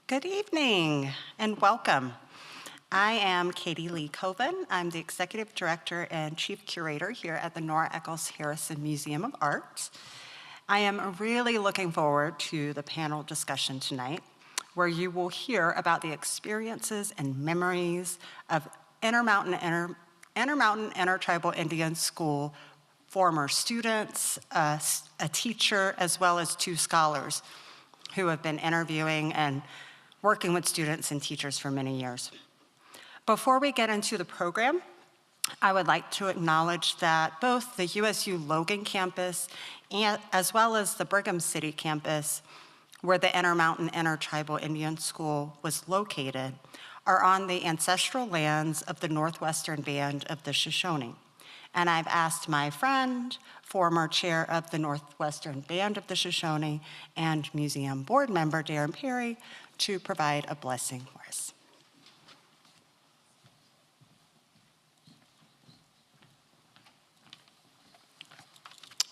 Good evening and welcome. I am Katie Lee Coven. I'm the Executive Director and Chief Curator here at the Nora Eccles Harrison Museum of Art. I am really looking forward to the panel discussion tonight, where you will hear about the experiences and memories of Intermountain Intertribal Indian School former students, a teacher, as well as two scholars who have been interviewing and working with students and teachers for many years. Before we get into the program, I would like to acknowledge that both the USU Logan campus as well as the Brigham City campus, where the Intermountain Intertribal Indian School was located, are on the ancestral lands of the Northwestern Band of the Shoshone. And I've asked my friend, former chair of the Northwestern Band of the Shoshone and museum board member, Darren Perry, to provide a blessing for us.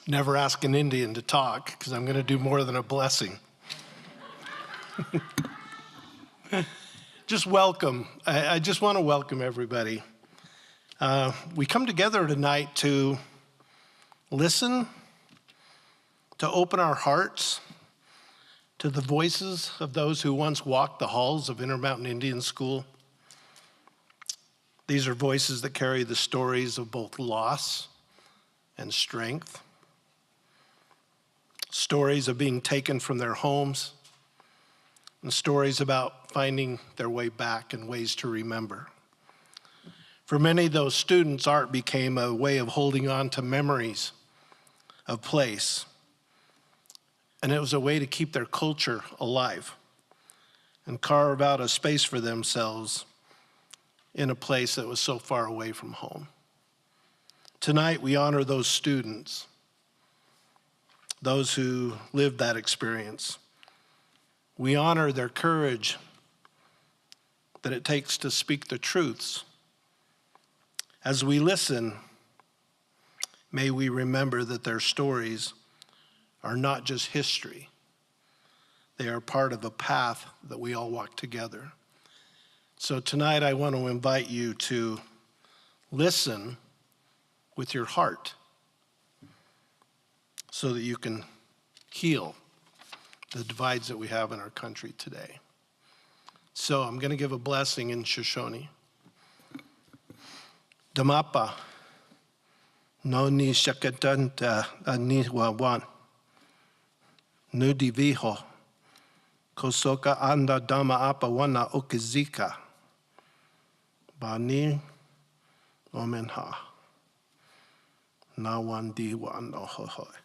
Never ask an Indian to talk, because I'm going to do more than a blessing. Just welcome. I just want to welcome everybody. We come together tonight to listen, to open our hearts to the voices of those who once walked the halls of Intermountain Indian School. These are voices that carry the stories of both loss and strength, stories of being taken from their homes, and stories about finding their way back and ways to remember. For many of those students, art became a way of holding on to memories of place. And it was a way to keep their culture alive and carve out a space for themselves in a place that was so far away from home. Tonight, we honor those students, those who lived that experience. We honor their courage that it takes to speak the truths. As we listen, may we remember that their stories are not just history. They are part of a path that we all walk together. So tonight I want to invite you to listen with your heart so that you can heal the divides that we have in our country today. So I'm going to give a blessing in Shoshone. Damapa, no ni shakatanta ni wawan. Nudi viho, kosoka anda dama apa wana okizika. Bani omenha. Nawan diwa no hohoi.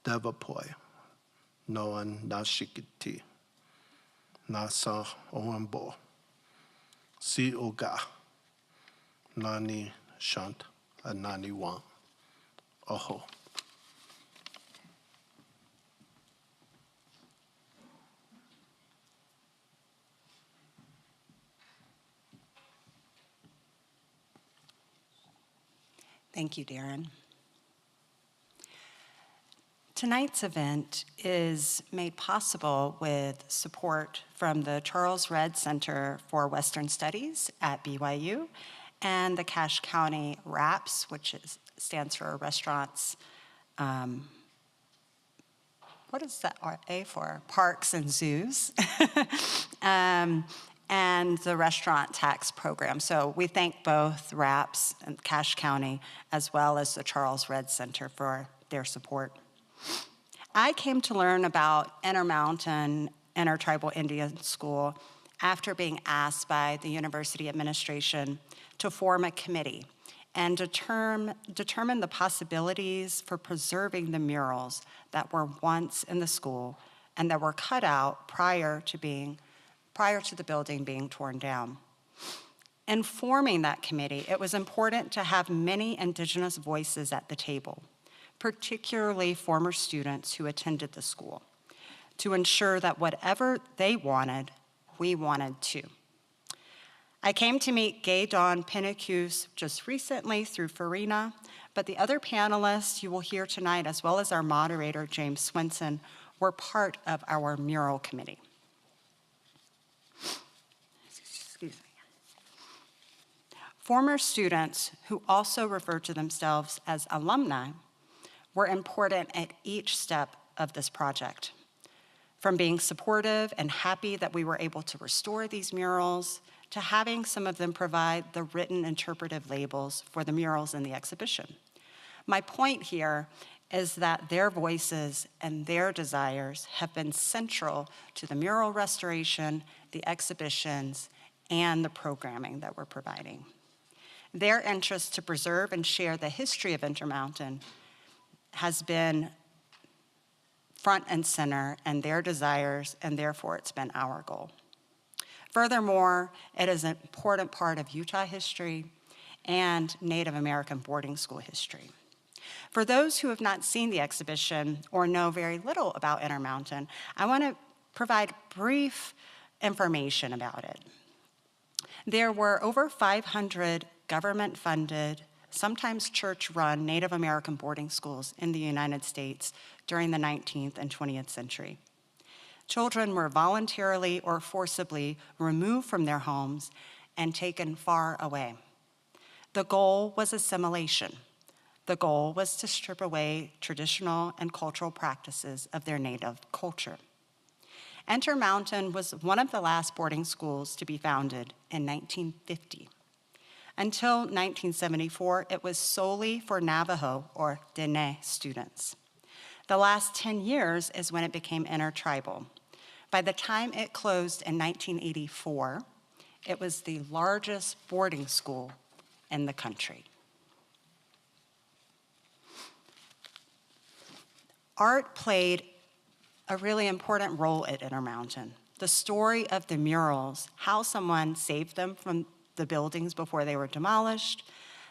Devapoi. Noan nashikiti. Nasa oambo. Si oga. Nani shant anani wan. Oho. Thank you, Darren. Tonight's event is made possible with support from the Charles Redd Center for Western Studies at BYU and the Cache County RAPS, which stands for Restaurants, what is that A for? Parks and Zoos. And the restaurant tax program. So we thank both RAPS and Cache County, as well as the Charles Redd Center for their support. I came to learn about Intermountain Intertribal Indian School after being asked by the university administration to form a committee and determine the possibilities for preserving the murals that were once in the school and that were cut out prior to the building being torn down. In forming that committee, it was important to have many Indigenous voices at the table, particularly former students who attended the school, to ensure that whatever they wanted, we wanted too. I came to meet Gay Dawn Pinnacus just recently through Farina, but the other panelists you will hear tonight, as well as our moderator, James Swenson, were part of our mural committee. Excuse me. Former students who also refer to themselves as alumni were important at each step of this project. From being supportive and happy that we were able to restore these murals, to having some of them provide the written interpretive labels for the murals in the exhibition. My point here is that their voices and their desires have been central to the mural restoration, the exhibitions, and the programming that we're providing. Their interest to preserve and share the history of Intermountain has been front and center, and their desires, and therefore it's been our goal. Furthermore, it is an important part of Utah history and Native American boarding school history. For those who have not seen the exhibition or know very little about Intermountain, I want to provide brief information about it. There were over 500 government-funded, sometimes church-run Native American boarding schools in the United States during the 19th and 20th century. Children were voluntarily or forcibly removed from their homes and taken far away. The goal was assimilation. The goal was to strip away traditional and cultural practices of their native culture. Intermountain was one of the last boarding schools to be founded in 1950. Until 1974, it was solely for Navajo or Dene students. The last 10 years is when it became intertribal. By the time it closed in 1984, it was the largest boarding school in the country. Art played a really important role at Intermountain. The story of the murals, how someone saved them from the buildings before they were demolished,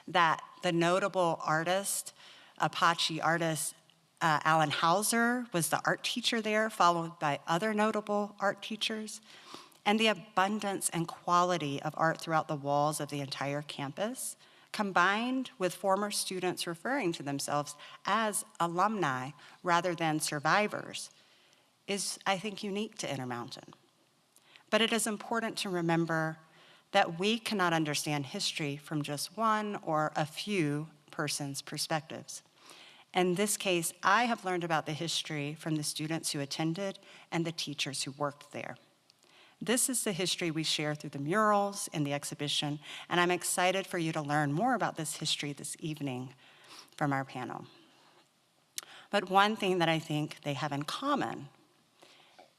that the notable artist, Apache artist, Alan Hauser was the art teacher there, followed by other notable art teachers, and the abundance and quality of art throughout the walls of the entire campus, combined with former students referring to themselves as alumni rather than survivors, is, I think, unique to Intermountain. But it is important to remember that we cannot understand history from just one or a few persons' perspectives. In this case, I have learned about the history from the students who attended and the teachers who worked there. This is the history we share through the murals in the exhibition, and I'm excited for you to learn more about this history this evening from our panel. But one thing that I think they have in common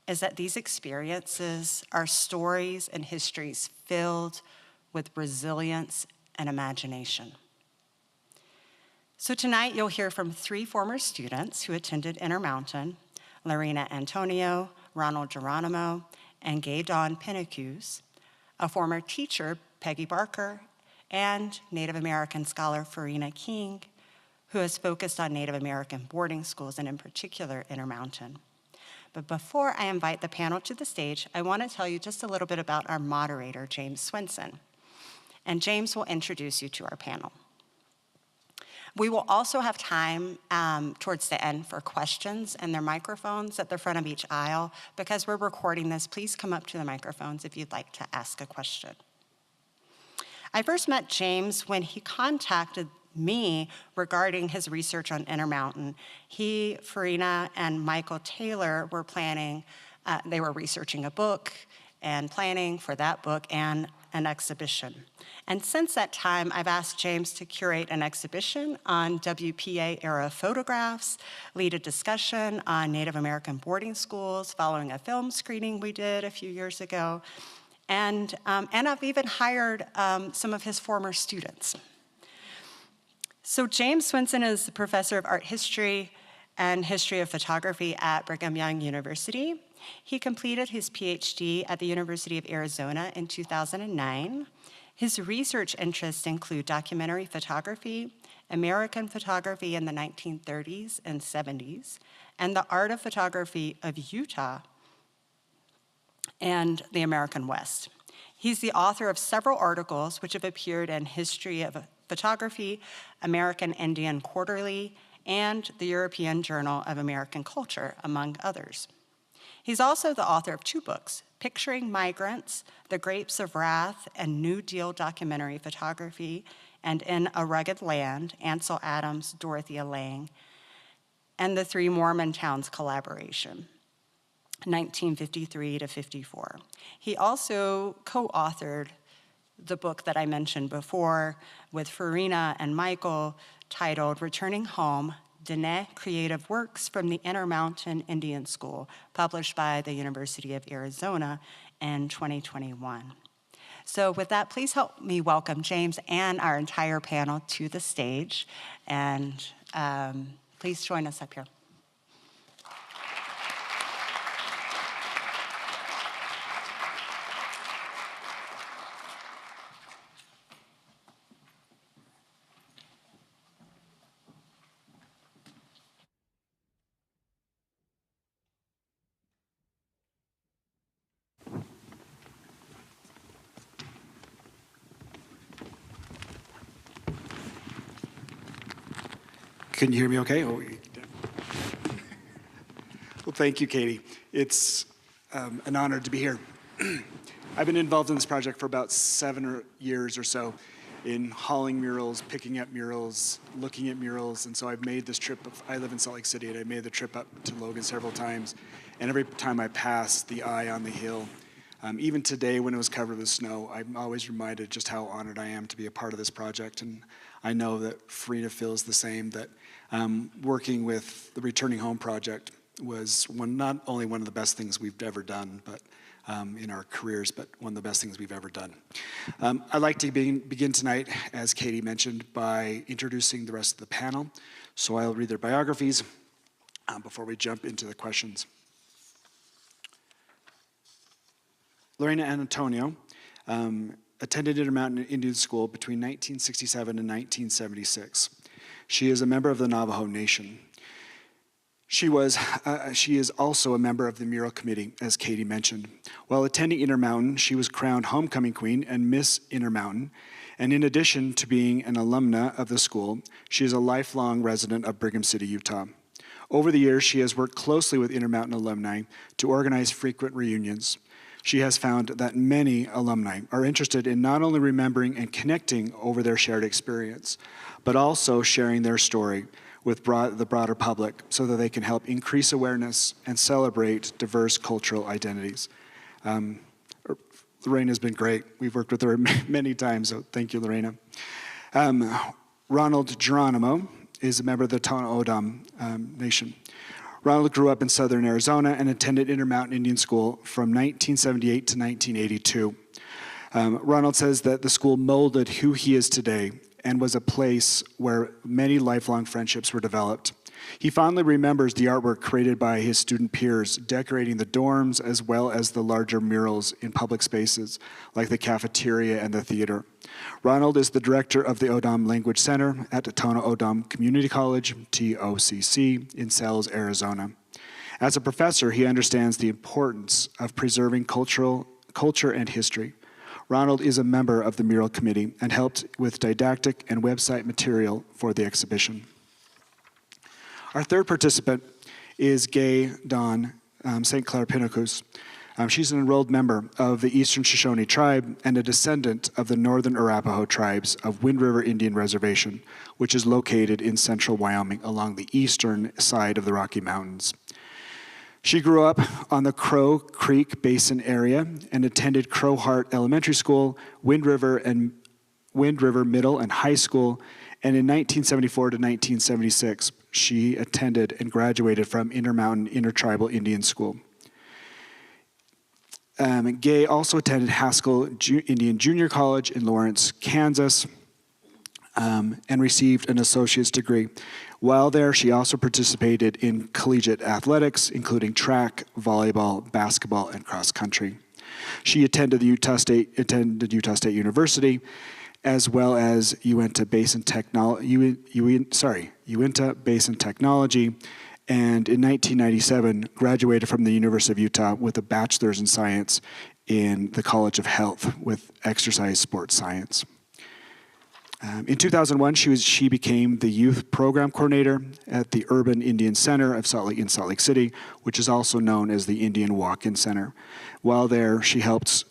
is that these experiences are stories and histories filled with resilience and imagination. So tonight you'll hear from 3 former students who attended Intermountain: Lorena Antonio, Ronald Geronimo, and Gay Dawn Pinnacus, a former teacher, Peggy Barker, and Native American scholar Farina King, who has focused on Native American boarding schools and in particular Intermountain. But before I invite the panel to the stage, I want to tell you just a little bit about our moderator, James Swenson. And James will introduce you to our panel. We will also have time towards the end for questions, and there are microphones at the front of each aisle. Because we're recording this, please come up to the microphones if you'd like to ask a question. I first met James when he contacted me regarding his research on Intermountain. He, Farina, and Michael Taylor were planning, they were researching a book and planning for that book and an exhibition. And since that time, I've asked James to curate an exhibition on WPA-era photographs, lead a discussion on Native American boarding schools following a film screening we did a few years ago, and I've even hired some of his former students. So James Swenson is the professor of art history and history of photography at Brigham Young University. He completed his PhD at the University of Arizona in 2009. His research interests include documentary photography, American photography in the 1930s and 70s, and the art of photography of Utah and the American West. He's the author of several articles which have appeared in History of Photography, American Indian Quarterly, and the European Journal of American Culture, among others. He's also the author of 2 books, Picturing Migrants, The Grapes of Wrath, and New Deal Documentary Photography, and In a Rugged Land, Ansel Adams, Dorothea Lange, and the 3 Mormon Towns collaboration, 1953 to 54. He also co-authored the book that I mentioned before with Farina and Michael, titled Returning Home, Diné Creative Works from the Intermountain Indian School, published by the University of Arizona in 2021. So with that, please help me welcome James and our entire panel to the stage, and please join us up here. Can you hear me okay? Oh, well, thank you, Katie. It's an honor to be here. I've been involved in this project for about 7 years or so in hauling murals, picking up murals, looking at murals, and so I've made this trip. I live in Salt Lake City, and I made the trip up to Logan several times, and every time I pass the eye on the hill, even today when it was covered with snow, I'm always reminded just how honored I am to be a part of this project, and I know that Farina feels the same, that working with the Returning Home Project was not only one of the best things we've ever done, but in our careers, but one of the best things we've ever done. I'd like to begin tonight, as Katie mentioned, by introducing the rest of the panel. So I'll read their biographies before we jump into the questions. Lorena and Antonio attended Intermountain Indian School between 1967 and 1976. She is a member of the Navajo Nation. She is also a member of the Mural Committee, as Katie mentioned. While attending Intermountain, she was crowned Homecoming Queen and Miss Intermountain. And in addition to being an alumna of the school, she is a lifelong resident of Brigham City, Utah. Over the years, she has worked closely with Intermountain alumni to organize frequent reunions. She has found that many alumni are interested in not only remembering and connecting over their shared experience, but also sharing their story with the broader public so that they can help increase awareness and celebrate diverse cultural identities. Lorena has been great. We've worked with her many times, so thank you, Lorena. Ronald Geronimo is a member of the Tohono O'odham Nation. Ronald grew up in southern Arizona and attended Intermountain Indian School from 1978 to 1982. Ronald says that the school molded who he is today and was a place where many lifelong friendships were developed. He fondly remembers the artwork created by his student peers, decorating the dorms as well as the larger murals in public spaces like the cafeteria and the theater. Ronald is the director of the O'odham Language Center at the Tohono O'odham Community College, TOCC, in Sells, Arizona. As a professor, he understands the importance of preserving culture and history. Ronald is a member of the Mural Committee and helped with didactic and website material for the exhibition. Our third participant is Gay Dawn St. Clair Pinnakus. She's an enrolled member of the Eastern Shoshone tribe and a descendant of the Northern Arapaho tribes of Wind River Indian Reservation, which is located in central Wyoming along the eastern side of the Rocky Mountains. She grew up on the Crow Creek Basin area and attended Crowheart Elementary School, Wind River Middle and High School, and in 1974 to 1976, she attended and graduated from Intermountain Intertribal Indian School. Gay also attended Haskell Indian Junior College in Lawrence, Kansas, and received an associate's degree. While there, she also participated in collegiate athletics, including track, volleyball, basketball, and cross country. She attended Utah State University, as well as Uinta Basin Technology, and in 1997 graduated from the University of Utah with a bachelor's in science in the College of Health with exercise sports science. In 2001, she became the youth program coordinator at the Urban Indian Center of Salt Lake City, which is also known as the Indian Walk-In Center. While there, she helped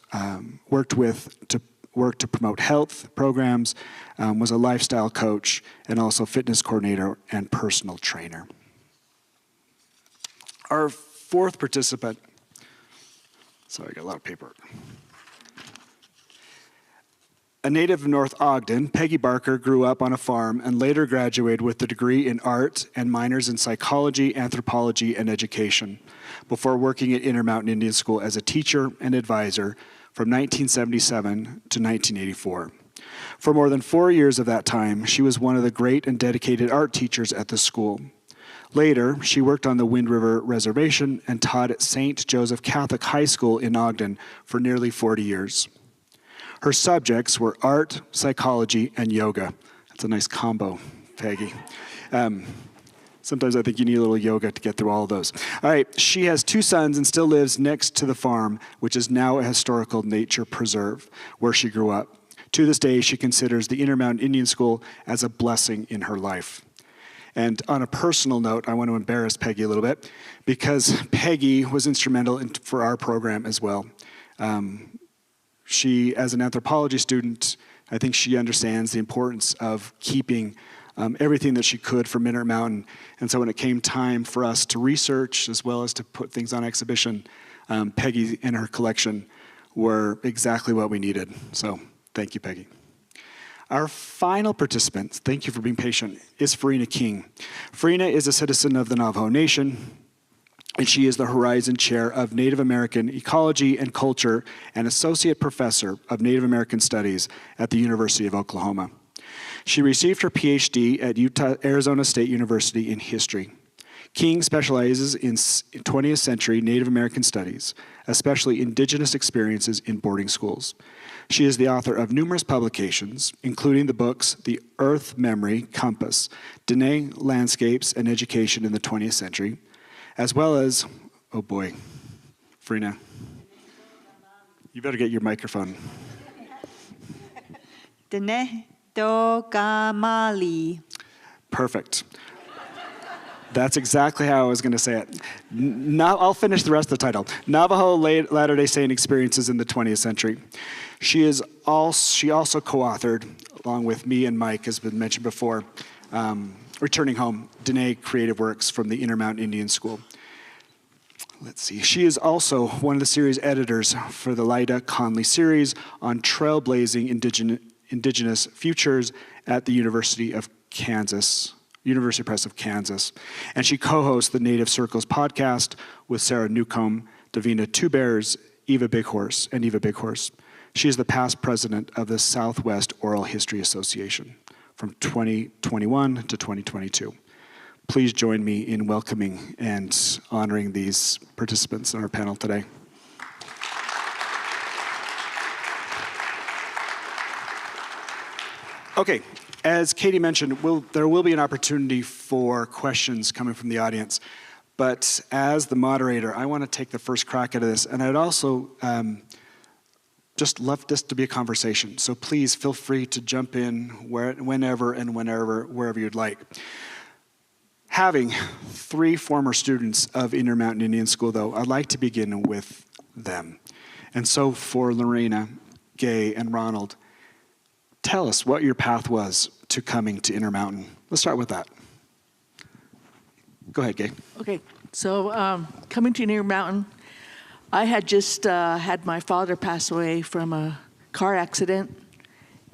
work to promote health programs, was a lifestyle coach, and also fitness coordinator and personal trainer. Our fourth participant, sorry, I got a lot of paper. A native of North Ogden, Peggy Barker grew up on a farm and later graduated with a degree in art and minors in psychology, anthropology, and education before working at Intermountain Indian School as a teacher and advisor from 1977 to 1984. For more than 4 years of that time, she was one of the great and dedicated art teachers at the school. Later, she worked on the Wind River Reservation and taught at St. Joseph Catholic High School in Ogden for nearly 40 years. Her subjects were art, psychology, and yoga. That's a nice combo, Peggy. Sometimes I think you need a little yoga to get through all of those. All right, she has 2 sons and still lives next to the farm, which is now a historical nature preserve, where she grew up. To this day, she considers the Intermountain Indian School as a blessing in her life. And on a personal note, I want to embarrass Peggy a little bit, because Peggy was instrumental for our program as well. She, as an anthropology student, I think she understands the importance of keeping everything that she could from Intermountain. And so when it came time for us to research as well as to put things on exhibition, Peggy and her collection were exactly what we needed. So thank you, Peggy. Our final participant, thank you for being patient, is Farina King. Farina is a citizen of the Navajo Nation, and she is the Horizon Chair of Native American Ecology and Culture and Associate Professor of Native American Studies at the University of Oklahoma. She received her PhD at Arizona State University in History. King specializes in 20th century Native American studies, especially Indigenous experiences in boarding schools. She is the author of numerous publications, including the books The Earth Memory Compass, Dene Landscapes and Education in the 20th Century, as well as, oh boy, Farina, you better get your microphone. Dene Dogamali. Perfect. That's exactly how I was going to say it. I'll finish the rest of the title. Navajo Latter-day Saint Experiences in the 20th Century. She also co-authored, along with me and Mike, as been mentioned before, Returning Home, Dene Creative Works from the Intermountain Indian School. Let's see. She is also one of the series editors for the Lyda Conley series on trailblazing indigenous futures at the University Press of Kansas. And she co-hosts the Native Circles podcast with Sarah Newcomb, Davina Two Bears, Eva Bighorse. She is the past president of the Southwest Oral History Association from 2021 to 2022. Please join me in welcoming and honoring these participants in our panel today. Okay, as Katie mentioned, there will be an opportunity for questions coming from the audience. But as the moderator, I want to take the first crack at this. And I'd also just love this to be a conversation. So please feel free to jump in whenever, wherever you'd like. Having 3 former students of Intermountain Indian School, though, I'd like to begin with them. And so for Lorena, Gay, and Ronald, tell us what your path was to coming to Intermountain. Let's start with that. Go ahead, Gay. Okay, so coming to Intermountain, I had just had my father pass away from a car accident,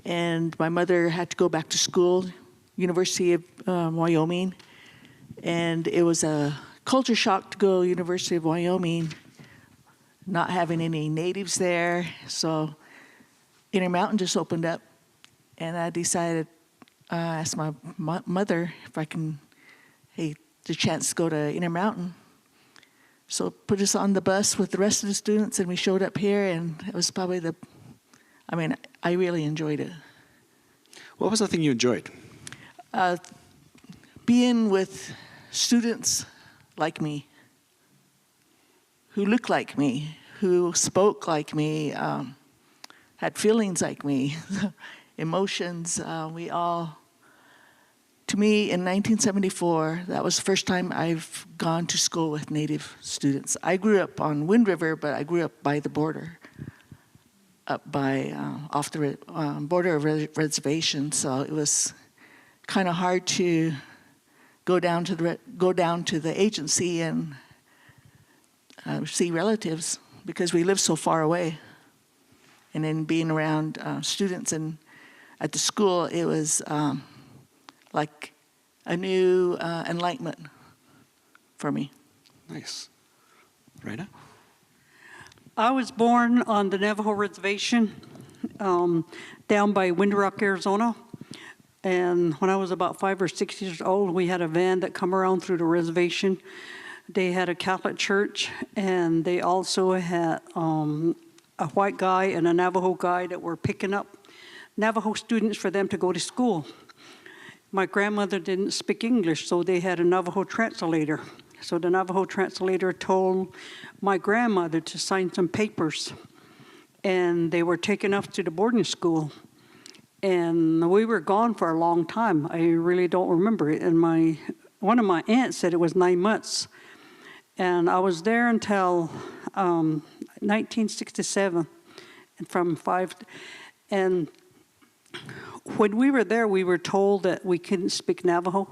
and my mother had to go back to school, University of Wyoming, and it was a culture shock to go University of Wyoming, not having any natives there, so Intermountain just opened up. And I decided, I asked my mother if I can, the chance to go to Intermountain. So put us on the bus with the rest of the students, and we showed up here, and it was probably I really enjoyed it. What was the thing you enjoyed? Being with students like me, who looked like me, who spoke like me, had feelings like me. emotions. To me, in 1974, that was the first time I've gone to school with Native students. I grew up on Wind River, but I grew up by the border, up by off the border of reservation. So it was kind of hard to go down to the agency and see relatives because we live so far away. And then being around students and at the school, it was like a new enlightenment for me. Nice. Raina? I was born on the Navajo Reservation down by Wind Rock, Arizona. And when I was about 5 or 6 years old, we had a van that come around through the reservation. They had a Catholic church, and they also had a white guy and a Navajo guy that were picking up Navajo students for them to go to school. My grandmother didn't speak English, so they had a Navajo translator. So the Navajo translator told my grandmother to sign some papers, and they were taken up to the boarding school. And we were gone for a long time. I really don't remember it. And one of my aunts said it was 9 months. And I was there until 1967, and from 5. And when we were there, we were told that we couldn't speak Navajo.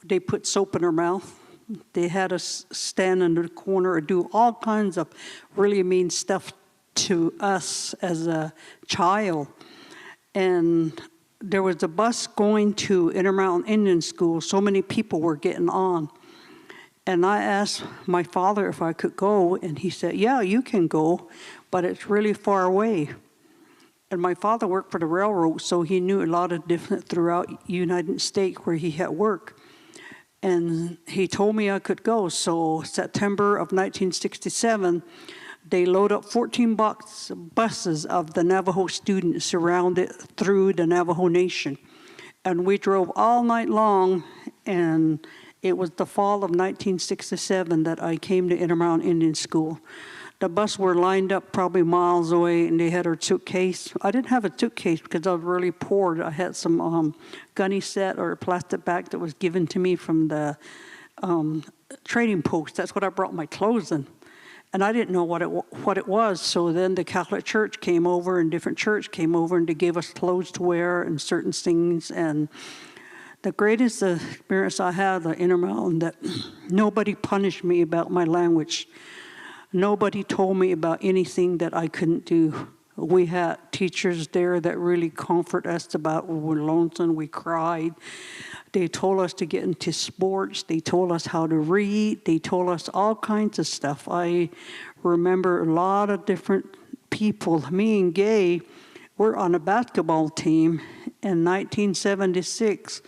They put soap in our mouth. They had us stand in the corner or do all kinds of really mean stuff to us as a child. And there was a bus going to Intermountain Indian School. So many people were getting on. And I asked my father if I could go, and he said, yeah, you can go, but it's really far away. And my father worked for the railroad, so he knew a lot of different throughout United States where he had work. And he told me I could go. So September of 1967, they load up 14 buses of the Navajo students around it through the Navajo Nation. And we drove all night long, and it was the fall of 1967 that I came to Intermountain Indian School. The bus were lined up probably miles away, and they had our suitcase. I didn't have a suitcase because I was really poor. I had some gunny set or a plastic bag that was given to me from the trading post. That's what I brought my clothes in. And I didn't know what it was. So then the Catholic Church came over, and different church came over, and they gave us clothes to wear and certain things. And the greatest experience I had at Intermountain, that nobody punished me about my language. Nobody told me about anything that I couldn't do. We had teachers there that really comfort us about when we're lonesome, we cried. They told us to get into sports. They told us how to read. They told us all kinds of stuff. I remember a lot of different people. Me and Gay were on a basketball team in 1976.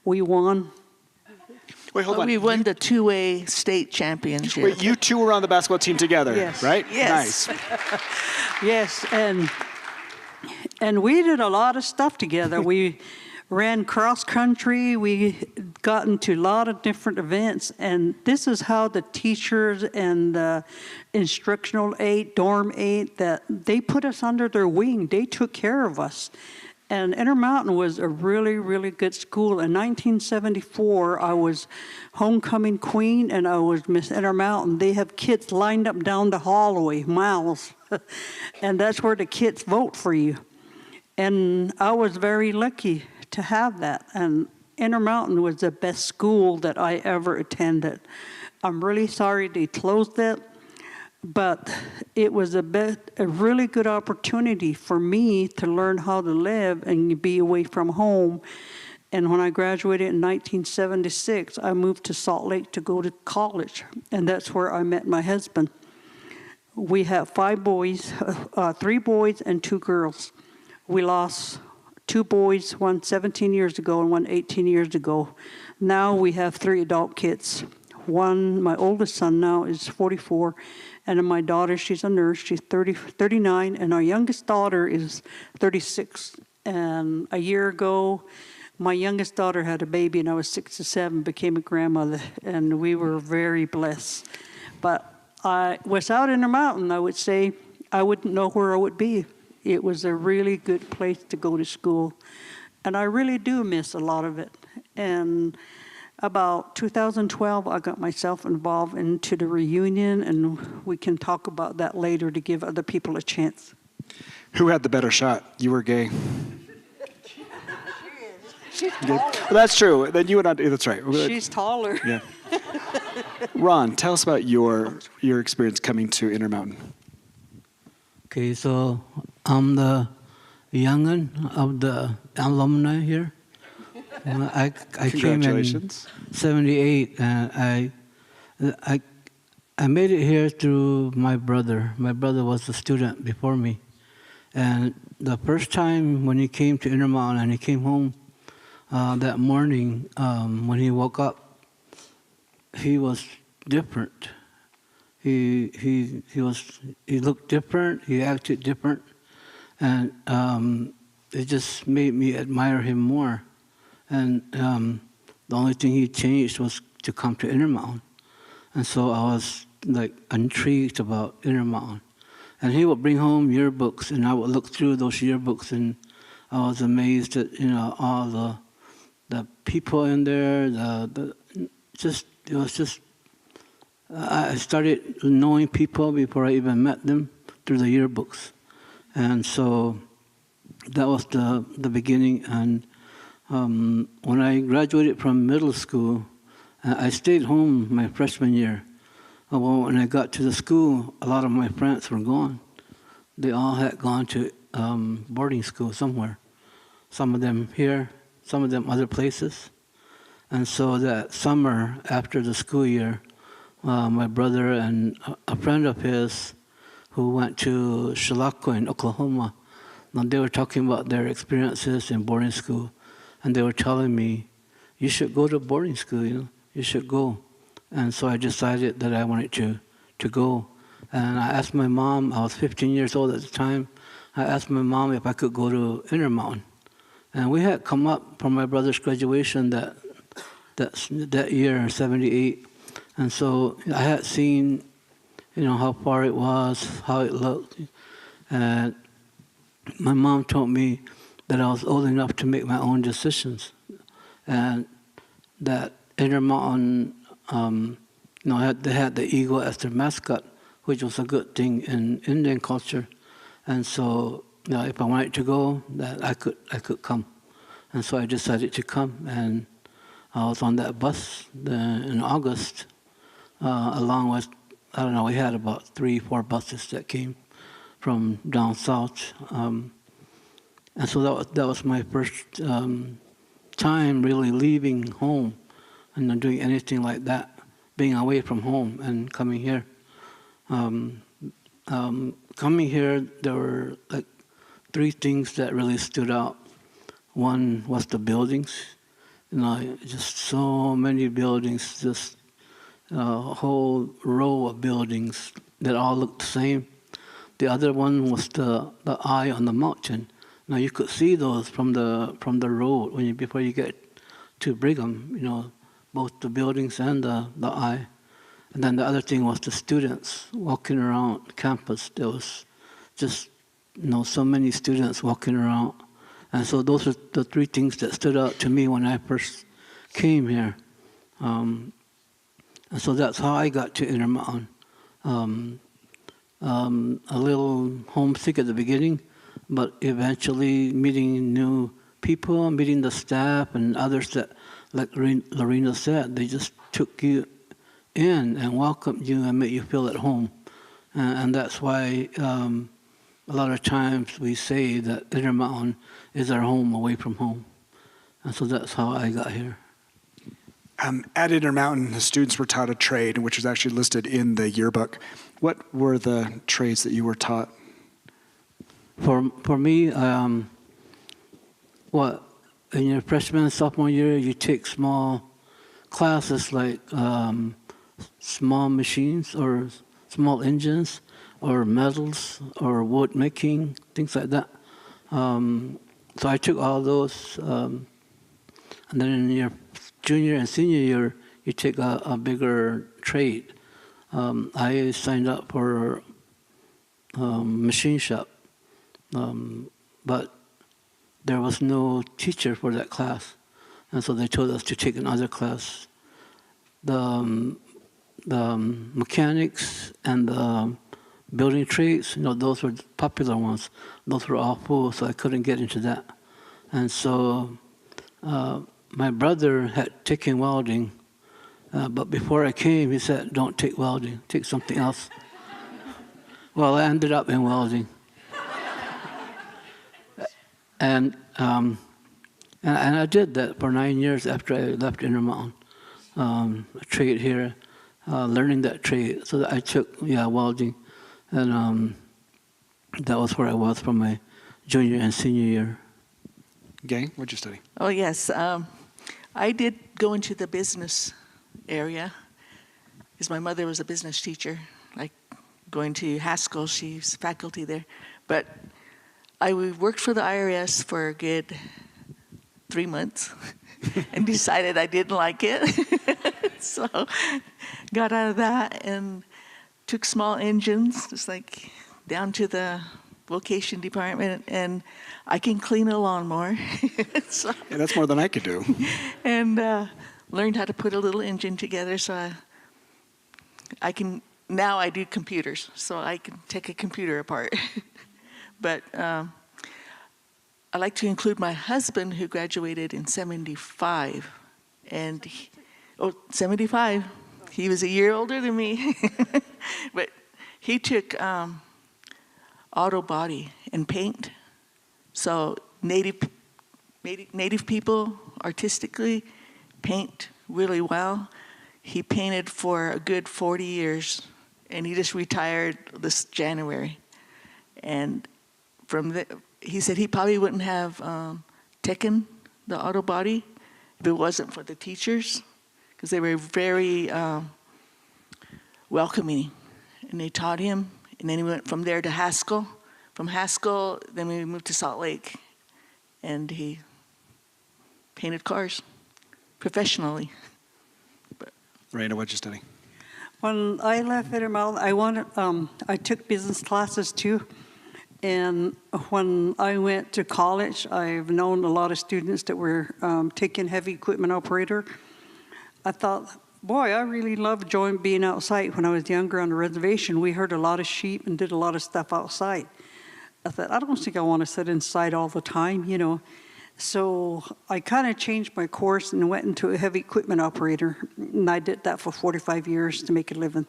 We won. Wait, hold on. We won the two-way state championship. Wait, you two were on the basketball team together, Yes. right? Yes. Nice. Yes, and we did a lot of stuff together. We ran cross country. We got into a lot of different events, and this is how the teachers and the instructional aide, dorm aide, that they put us under their wing. They took care of us. And Intermountain was a really, really good school. In 1974, I was homecoming queen, and I was Miss Intermountain. They have kids lined up down the hallway, miles, and that's where the kids vote for you. And I was very lucky to have that. And Intermountain was the best school that I ever attended. I'm really sorry they closed it. But it was a really good opportunity for me to learn how to live and be away from home. And when I graduated in 1976, I moved to Salt Lake to go to college. And that's where I met my husband. We have 5 boys, 3 boys and 2 girls. We lost 2 boys, one 17 years ago and one 18 years ago. Now we have 3 adult kids. One, my oldest son now is 44. And then my daughter, she's a nurse, she's 39, and our youngest daughter is 36. And a year ago, my youngest daughter had a baby, and I was 6 or 7, became a grandmother, and we were very blessed. But without Intermountain, I would say I wouldn't know where I would be. It was a really good place to go to school. And I really do miss a lot of it. And about 2012, I got myself involved into the reunion, and we can talk about that later to give other people a chance. Who had the better shot? You were gay. She's taller. Well, that's true. Then you and I. That's right. She's taller. Yeah. Ron, tell us about your experience coming to Intermountain. Okay, so I'm the youngin of the alumni here. I came in '78, and I made it here through my brother. My brother was a student before me, and the first time when he came to Intermountain and he came home that morning, when he woke up, he was different. He looked different. He acted different, and it just made me admire him more. And the only thing he changed was to come to Intermountain, and so I was like intrigued about Intermountain. And he would bring home yearbooks, and I would look through those yearbooks, and I was amazed at all the people in there. It was just. I started knowing people before I even met them through the yearbooks, and so that was the beginning. And when I graduated from middle school, I stayed home my freshman year. Well, when I got to the school, a lot of my friends were gone. They all had gone to boarding school somewhere. Some of them here, some of them other places. And so that summer after the school year, my brother and a friend of his who went to Chilocco in Oklahoma, and they were talking about their experiences in boarding school, and they were telling me, you should go to boarding school, you should go. And so I decided that I wanted to go. And I asked my mom, I was 15 years old at the time, I asked my mom if I could go to Intermountain. And we had come up from my brother's graduation that year, 78. And so I had seen, how far it was, how it looked. And my mom told me that I was old enough to make my own decisions. And that Intermountain, they had the eagle as their mascot, which was a good thing in Indian culture. And so, if I wanted to go, that I could come. And so I decided to come, and I was on that bus in August, along with, we had about 3-4 buses that came from down south. And so that was my first time really leaving home and not doing anything like that, being away from home and coming here. Coming here, there were like 3 things that really stood out. One was the buildings, just so many buildings, just a whole row of buildings that all looked the same. The other one was the eye on the mountain. Now you could see those from the road before you get to Brigham, both the buildings and the eye. And then the other thing was the students walking around campus. There was just so many students walking around. And so those are the 3 things that stood out to me when I first came here. And so that's how I got to Intermountain. A little homesick at the beginning, but eventually meeting new people, meeting the staff and others that, like Lorena said, they just took you in and welcomed you and made you feel at home. And that's why a lot of times we say that Intermountain is our home away from home. And so that's how I got here. At Intermountain, the students were taught a trade, which is actually listed in the yearbook. What were the trades that you were taught? For me, in your freshman and sophomore year, you take small classes like small machines or small engines or metals or wood making, things like that. So I took all those, and then in your junior and senior year, you take a bigger trade. I signed up for machine shop. but there was no teacher for that class, and so they told us to take another class. The mechanics and the building trades, those were popular ones. Those were all full, so I couldn't get into that. And so my brother had taken welding, but before I came, he said, "Don't take welding, take something else." Well, I ended up in welding. And I did that for 9 years after I left Intermountain. A trade here, learning that trade. So that I took welding, and that was where I was for my junior and senior year. Gang, what'd you study? Oh, yes. I did go into the business area because my mother was a business teacher, like going to Haskell, she's faculty there. But I worked for the IRS for a good 3 months and decided I didn't like it. So got out of that and took small engines, just like down to the vocation department, and I can clean a lawnmower. So, Yeah, that's more than I could do. and learned how to put a little engine together, so I can, now I do computers, so I can take a computer apart. But I like to include my husband, who graduated in 75, and 75, he was a year older than me, but he took auto body and paint. So native people artistically paint really well. He painted for a good 40 years, and he just retired this January. And from the, he said he probably wouldn't have taken the auto body if it wasn't for the teachers, because they were very welcoming, and they taught him. And then he went from there to Haskell. From Haskell, then we moved to Salt Lake, and he painted cars professionally. Raina, what'd you study? When I left Intermountain, I took business classes too. And when I went to college, I've known a lot of students that were taking heavy equipment operator. I thought, boy, I really loved being outside. When I was younger on the reservation, we heard a lot of sheep and did a lot of stuff outside. I thought, I don't think I want to sit inside all the time, So I kind of changed my course and went into a heavy equipment operator. And I did that for 45 years to make a living.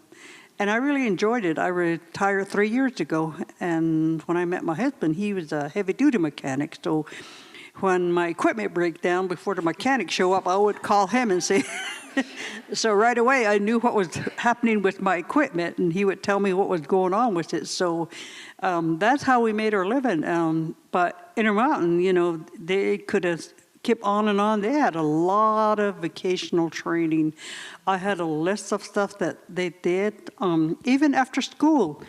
And I really enjoyed it. I retired 3 years ago. And when I met my husband, he was a heavy-duty mechanic. So when my equipment break down, before the mechanic show up, I would call him and say, so right away I knew what was happening with my equipment, and he would tell me what was going on with it. So that's how we made our living. But Intermountain, they could have kept on and on. They had a lot of vocational training. I had a list of stuff that they did. Even after school,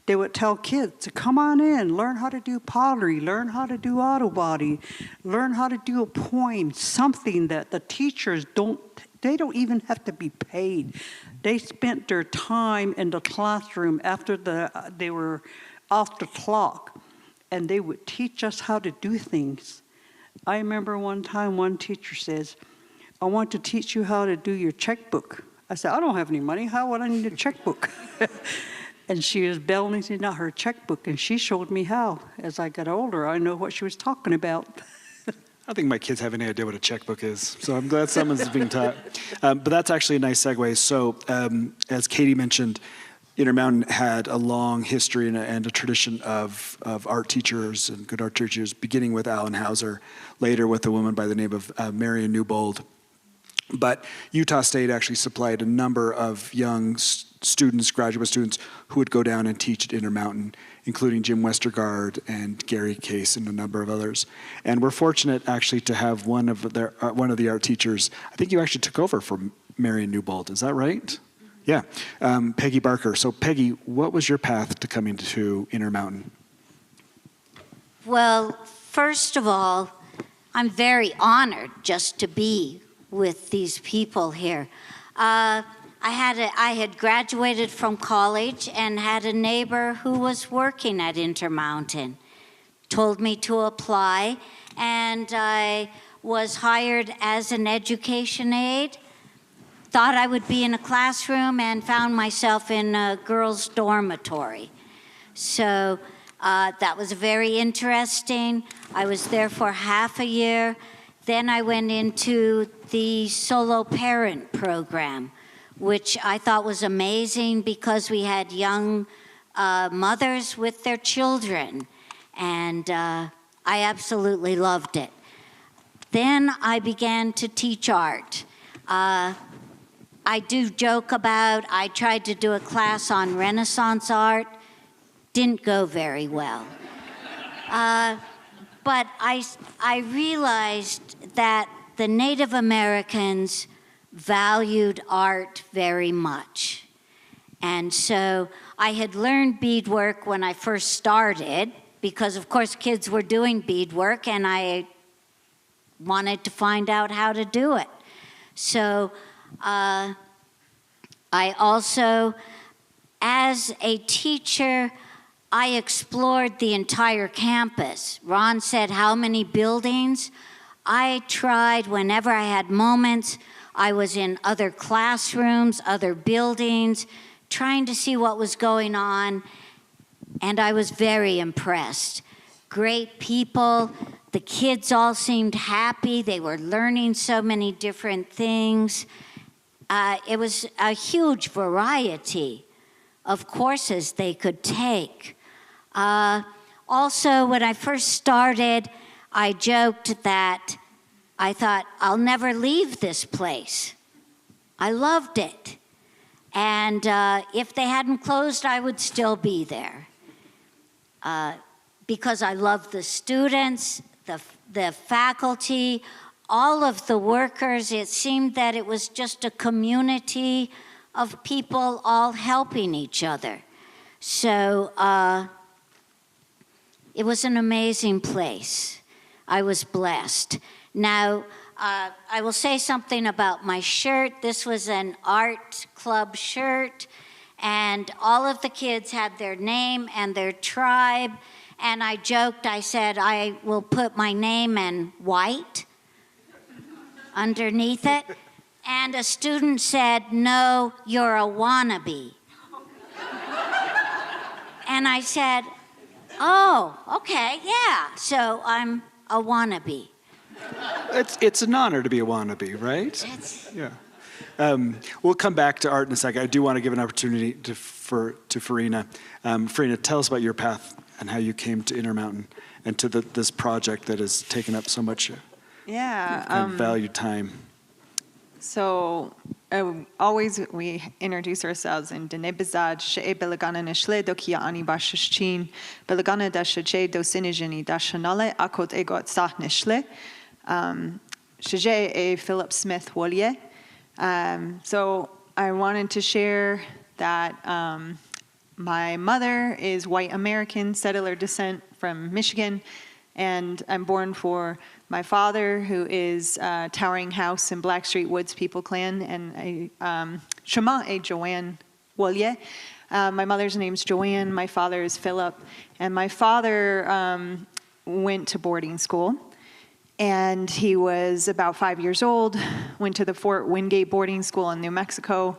they would tell kids to come on in, learn how to do pottery, learn how to do auto body, learn how to do a poem, something that the teachers they don't even have to be paid. They spent their time in the classroom after they were off the clock, and they would teach us how to do things. I remember one time one teacher says, I want to teach you how to do your checkbook. I said, I don't have any money. How would I need a checkbook? And she was balancing out her checkbook, and she showed me how. As I got older, I know what she was talking about. I think my kids have any idea what a checkbook is, so I'm glad someone's being taught. But that's actually a nice segue. So as Katie mentioned, Intermountain had a long history and a tradition of art teachers and good art teachers, beginning with Alan Hauser, later with a woman by the name of Marion Newbold. But Utah State actually supplied a number of young students, graduate students, who would go down and teach at Intermountain, including Jim Westergaard and Gary Case and a number of others. And we're fortunate actually to have one of the art teachers. I think you actually took over from Marion Newbold. Is that right? Yeah, Peggy Barker. So Peggy, what was your path to coming to Intermountain? Well, first of all, I'm very honored just to be with these people here. I had graduated from college and had a neighbor who was working at Intermountain. told me to apply, and I was hired as an education aide. Thought I would be in a classroom and found myself in a girls' dormitory. So that was very interesting. I was there for half a year. Then I went into the solo parent program, which I thought was amazing because we had young mothers with their children, and I absolutely loved it. Then I began to teach art. I do joke about, I tried to do a class on Renaissance art, didn't go very well. But I realized that the Native Americans valued art very much. And so I had learned beadwork when I first started, because of course kids were doing beadwork and I wanted to find out how to do it. So I also, as a teacher, I explored the entire campus. Ron said, how many buildings? I tried whenever I had moments. I was in other classrooms, other buildings, trying to see what was going on, and I was very impressed. Great people. The kids all seemed happy. They were learning so many different things. It was a huge variety of courses they could take. Also, when I first started, I joked that I thought, I'll never leave this place. I loved it. And if they hadn't closed, I would still be there. Because I loved the students, the faculty, all of the workers. It seemed that it was just a community of people all helping each other. So it was an amazing place. I was blessed. Now, I will say something about my shirt. This was an art club shirt, and all of the kids had their name and their tribe, and I joked, I said, I will put my name in white underneath it, and a student said, no, you're a wannabe. And I said, oh, okay, yeah, so I'm a wannabe. It's an honor to be a wannabe, right? Yeah. We'll come back to art in a second. I do want to give an opportunity to Farina. Farina, tell us about your path and how you came to Intermountain and to this project that has taken up so much valued time. So always we introduce ourselves in Denebizad, She Belegana Neshle Dokia Ani Bashchin, Belegana Dashache Dosinijini Dashanale Akot Egot Sah Neshle, Shaje A. Philip Smith Wollier. So I wanted to share that my mother is white American, settler descent from Michigan, and I'm born for my father, who is Towering House in Blackstreet Woods People Clan, and Shema A. Joanne Wollier. My mother's name's Joanne, my father is Philip, and my father went to boarding school, and he was about 5 years old, went to the Fort Wingate boarding school in New Mexico.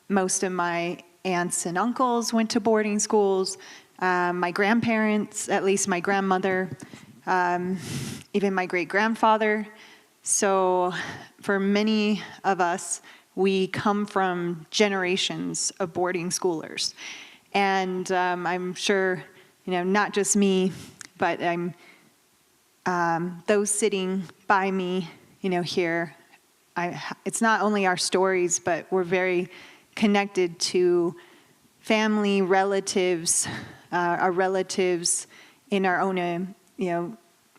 Most of my aunts and uncles went to boarding schools. My grandparents, at least my grandmother, even my great-grandfather. So for many of us, we come from generations of boarding schoolers. And I'm sure, not just me, but those sitting by me, here, it's not only our stories, but we're very connected to family, relatives, our relatives in our own,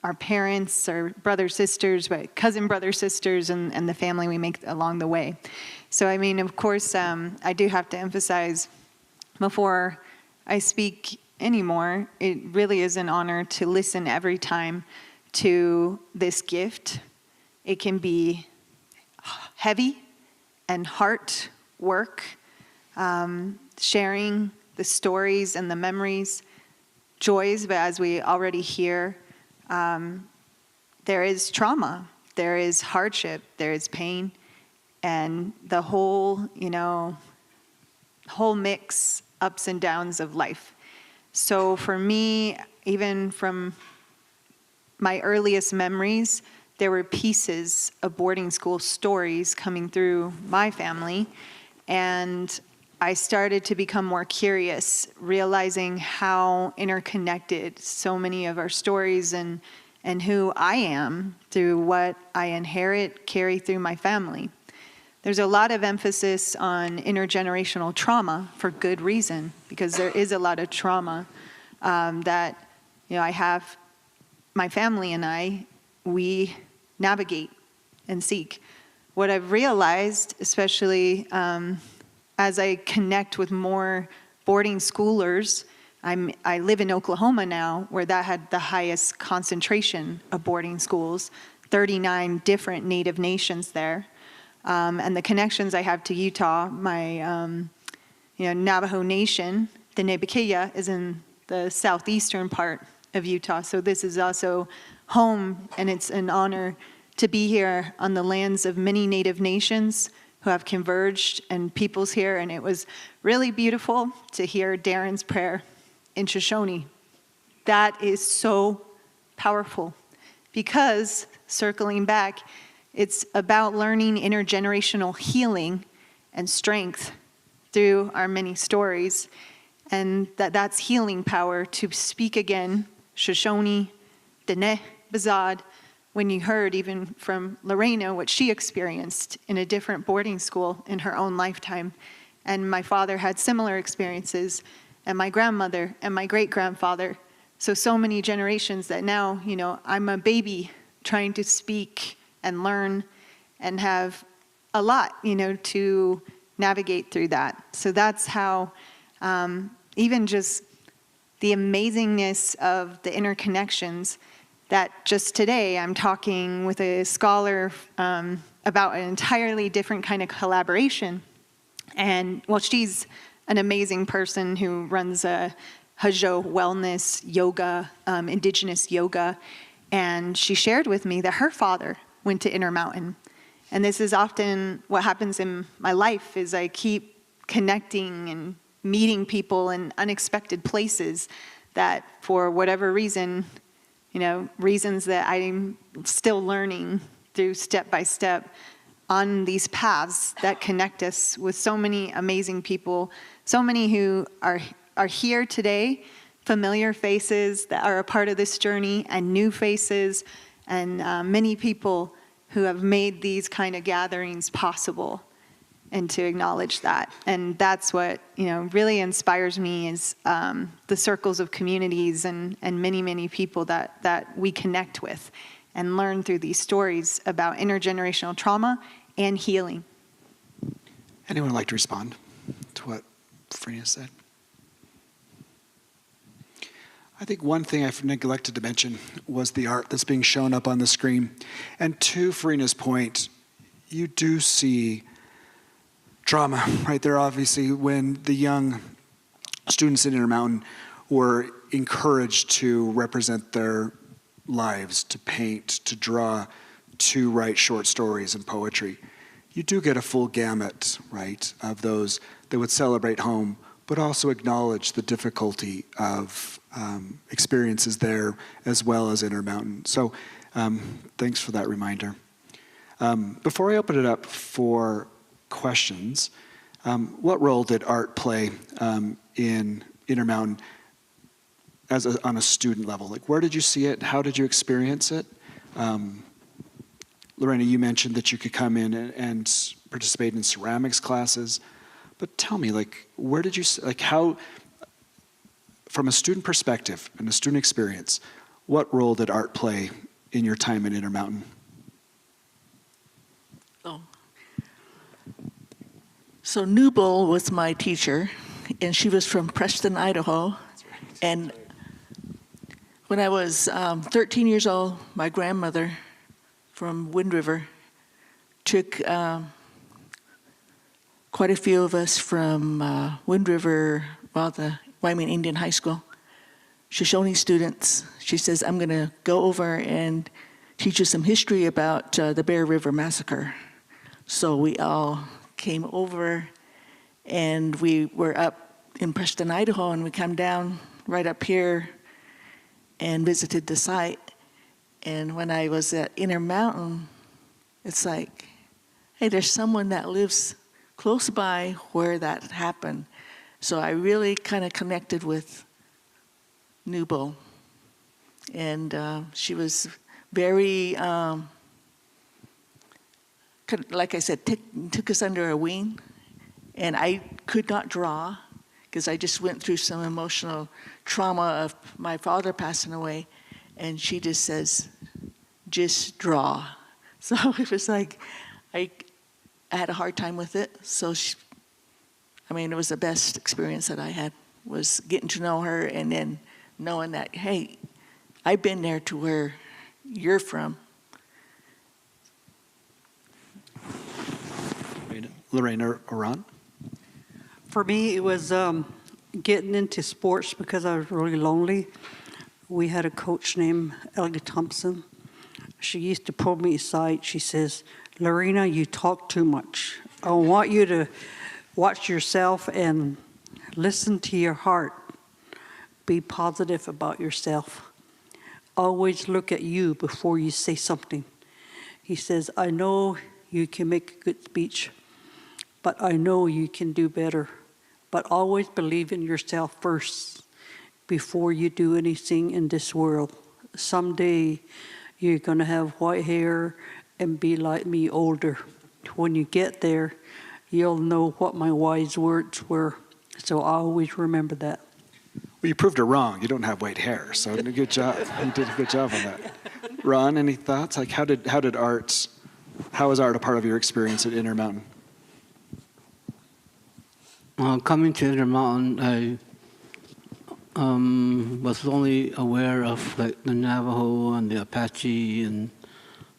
our parents, our brothers, sisters, but cousin brothers, sisters, and the family we make along the way. So, of course, I do have to emphasize before I speak anymore, it really is an honor to listen every time to this gift. It can be heavy and heart work, sharing the stories and the memories joys, but as we already hear, there is trauma, there is hardship, there is pain, and the whole, whole mix, ups and downs of life. So for me, even from my earliest memories, there were pieces of boarding school stories coming through my family, and I started to become more curious, realizing how interconnected so many of our stories and who I am through what I inherit, carry through my family. There's a lot of emphasis on intergenerational trauma for good reason, because there is a lot of trauma that I have, my family and we navigate and seek. What I've realized, especially as I connect with more boarding schoolers, I live in Oklahoma now, where that had the highest concentration of boarding schools, 39 different Native nations there. And the connections I have to Utah, my Navajo Nation, the Nebekeya, is in the southeastern part of Utah. So this is also home, and it's an honor to be here on the lands of many Native nations who have converged and peoples here. And it was really beautiful to hear Darren's prayer in Shoshone. That is so powerful, because, circling back, it's about learning intergenerational healing and strength through our many stories, and that's healing power to speak again, Shoshone, Dene, Bazad, when you heard even from Lorena what she experienced in a different boarding school in her own lifetime. And my father had similar experiences, and my grandmother and my great-grandfather. So many generations that now, I'm a baby trying to speak and learn and have a lot, to navigate through that. So that's how even just the amazingness of the interconnections, that just today I'm talking with a scholar about an entirely different kind of collaboration. And she's an amazing person who runs a Hajo wellness yoga, indigenous yoga. And she shared with me that her father went to Intermountain. And this is often what happens in my life, is I keep connecting and meeting people in unexpected places that for whatever reason, reasons that I'm still learning through step by step on these paths that connect us with so many amazing people, so many who are here today, familiar faces that are a part of this journey, and new faces, and many people who have made these kind of gatherings possible, and to acknowledge that. And that's what really inspires me, is the circles of communities and many, many people that we connect with and learn through these stories about intergenerational trauma and healing. Anyone like to respond to what Frina said? I think one thing I've neglected to mention was the art that's being shown up on the screen. And to Frina's point, you do see trauma right there, obviously, when the young students in Intermountain were encouraged to represent their lives, to paint, to draw, to write short stories and poetry. You do get a full gamut, right, of those that would celebrate home, but also acknowledge the difficulty of experiences there, as well as Intermountain. So thanks for that reminder. Before I open it up for questions, what role did art play in Intermountain on a student level? Like, where did you see it? How did you experience it? Lorena, you mentioned that you could come in and participate in ceramics classes, but tell me, where did you, how, from a student perspective and a student experience, what role did art play in your time at Intermountain? So Newble was my teacher, and she was from Preston, Idaho. And when I was 13 years old, my grandmother from Wind River took quite a few of us from Wind River, the Wyoming Indian High School, Shoshone students. She says, I'm going to go over and teach you some history about the Bear River Massacre. So we all came over, and we were up in Preston, Idaho, and we come down right up here and visited the site. And when I was at Intermountain, it's like, hey, there's someone that lives close by where that happened. So I really kind of connected with Nubo. And she was very, like I said, took us under her wing. And I could not draw because I just went through some emotional trauma of my father passing away. And she just says, just draw. So it was like, I had a hard time with it. So it was the best experience that I had, was getting to know her and then knowing that, hey, I've been there to where you're from. Lorraine or Ron? For me, it was getting into sports because I was really lonely. We had a coach named Ellie Thompson. She used to pull me aside. She says, Lorena, you talk too much. I want you to watch yourself and listen to your heart. Be positive about yourself. Always look at you before you say something. He says, I know you can make a good speech, but I know you can do better. But always believe in yourself first before you do anything in this world. Someday you're going to have white hair and be like me older. When you get there, you'll know what my wise words were. So I always remember that. Well, you proved her wrong. You don't have white hair, so good job. You did a good job on that. Ron, any thoughts? Like, how was art a part of your experience at Intermountain? Coming to Intermountain, I was only aware of like the Navajo and the Apache and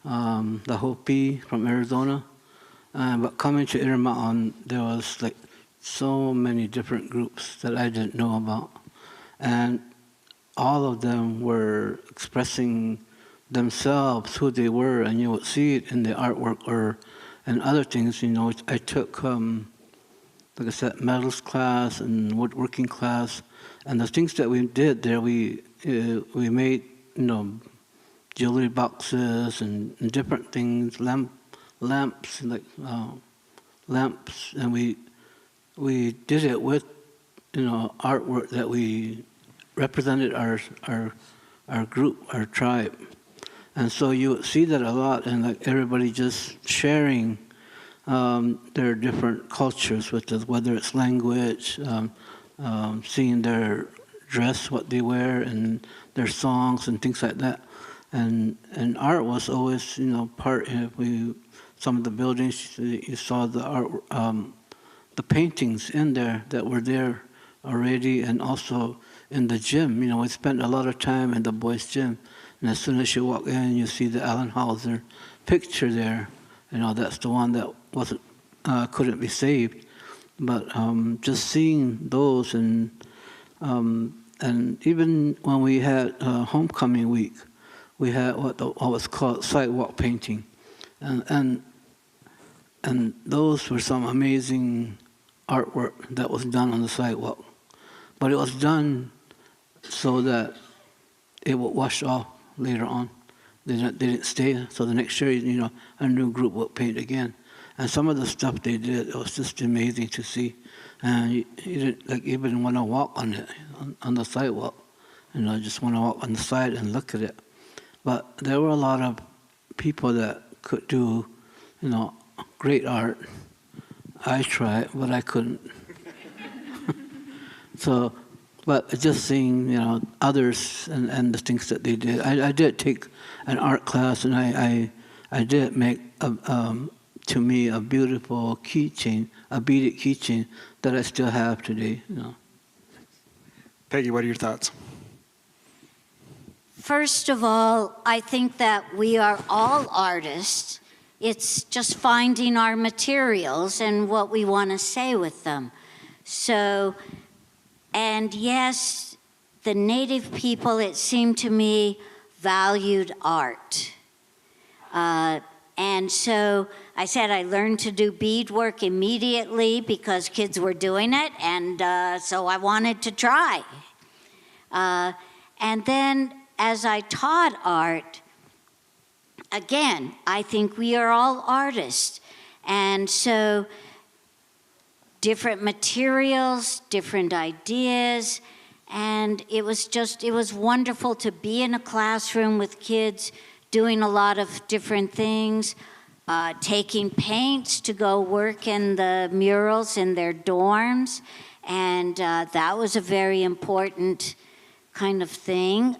the Hopi from Arizona. But coming to Intermountain, there was like so many different groups that I didn't know about. And all of them were expressing themselves, who they were, and you would see it in the artwork or and other things. I took, like I said, metals class and woodworking class, and the things that we did there, we made, jewelry boxes and different things, lamps, lamps, and we did it with, artwork that we represented our group, our tribe. And so you see that a lot, and like everybody just sharing their different cultures with us, whether it's language, seeing their dress, what they wear, and their songs and things like that. And art was always, part. Some of the buildings you saw the art, the paintings in there that were there already, and also in the gym. We spent a lot of time in the boys' gym. And as soon as you walk in, you see the Allen Hauser picture there. That's the one that wasn't couldn't be saved. But just seeing those, and even when we had homecoming week, we had what was called sidewalk painting, and those were some amazing artwork that was done on the sidewalk. But it was done so that it would wash off later on. They didn't stay. So the next year, a new group would paint again. And some of the stuff they did, it was just amazing to see. And you didn't even want to walk on it, on the sidewalk. Just want to walk on the side and look at it. But there were a lot of people that could do, great art. I tried, but I couldn't. So, but just seeing, others and the things that they did. I did take an art class, and I did make, to me, a beautiful keychain, a beaded keychain that I still have today. Peggy, what are your thoughts? First of all, I think that we are all artists. It's just finding our materials and what we want to say with them. So, and yes, the Native people, it seemed to me, valued art. And so I said I learned to do beadwork immediately because kids were doing it, and so I wanted to try. And then as I taught art, again, I think we are all artists. And so different materials, different ideas, and it was wonderful to be in a classroom with kids doing a lot of different things, taking paints to go work in the murals in their dorms, and that was a very important kind of thing.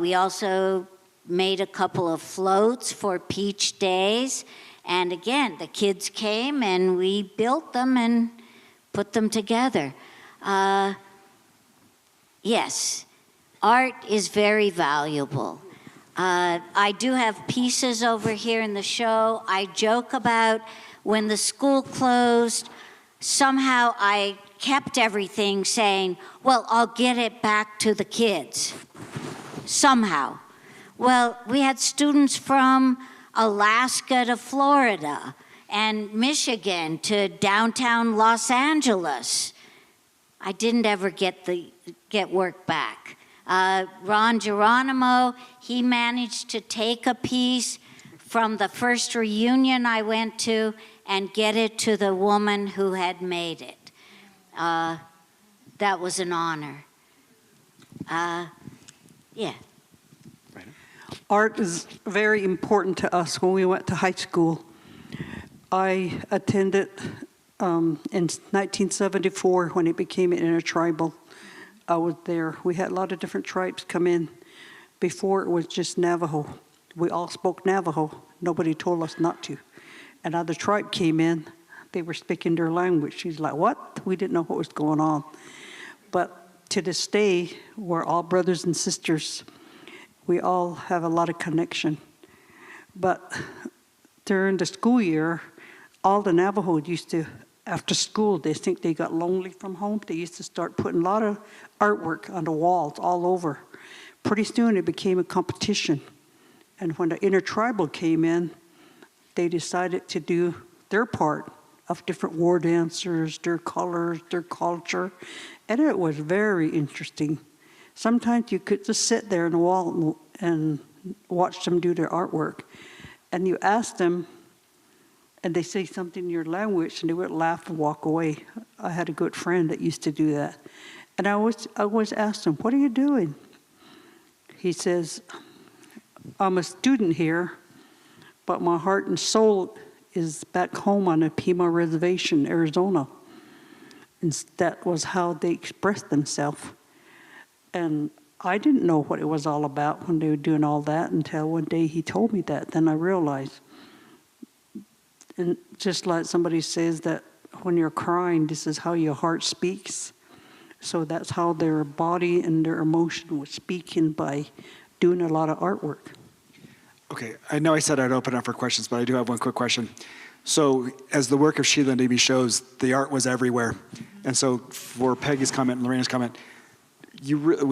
We also made a couple of floats for Peach Days, and again, the kids came and we built them and put them together. Yes, art is very valuable. I do have pieces over here in the show. I joke about when the school closed, somehow I kept everything saying, well, I'll get it back to the kids, somehow. Well, we had students from Alaska to Florida and Michigan to downtown Los Angeles. I didn't ever get work back. Ron Geronimo, he managed to take a piece from the first reunion I went to and get it to the woman who had made it. That was an honor. Yeah. Art is very important to us when we went to high school. I attended in 1974 when it became an intertribal. I was there. We had a lot of different tribes come in. Before it was just Navajo. We all spoke Navajo. Nobody told us not to. Another tribe came in. They were speaking their language. She's like, what? We didn't know what was going on. But to this day, we're all brothers and sisters. We all have a lot of connection. But during the school year, all the Navajo used to, after school, they think they got lonely from home. They used to start putting a lot of artwork on the walls all over. Pretty soon it became a competition. And when the Intertribal came in, they decided to do their part of different war dancers, their colors, their culture. And it was very interesting. Sometimes you could just sit there on the wall and watch them do their artwork. And you ask them, and they say something in your language, and they would laugh and walk away. I had a good friend that used to do that. And I always asked him, what are you doing? He says, I'm a student here, but my heart and soul is back home on the Pima Reservation, Arizona. And that was how they expressed themselves. And I didn't know what it was all about when they were doing all that until one day he told me that. Then I realized. And just like somebody says that when you're crying, this is how your heart speaks. So that's how their body and their emotion was speaking by doing a lot of artwork. Okay, I know I said I'd open up for questions, but I do have one quick question. So as the work of Sheila and Amy shows, the art was everywhere. And so for Peggy's comment and Lorena's comment,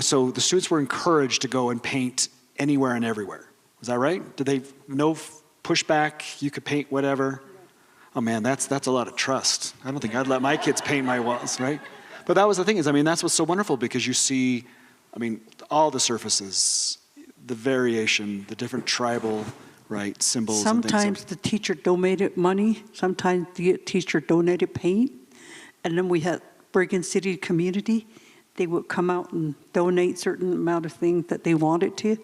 so the students were encouraged to go and paint anywhere and everywhere. Was that right? Did they, no pushback, you could paint whatever? Oh man, that's a lot of trust. I don't think I'd let my kids paint my walls, right? But that was the thing is, I mean, that's what's so wonderful because you see, I mean, all the surfaces, the variation, the different tribal, right, symbols. Sometimes the teacher donated money. Sometimes the teacher donated paint. And then we had Bergen City community. They would come out and donate certain amount of things that they wanted to.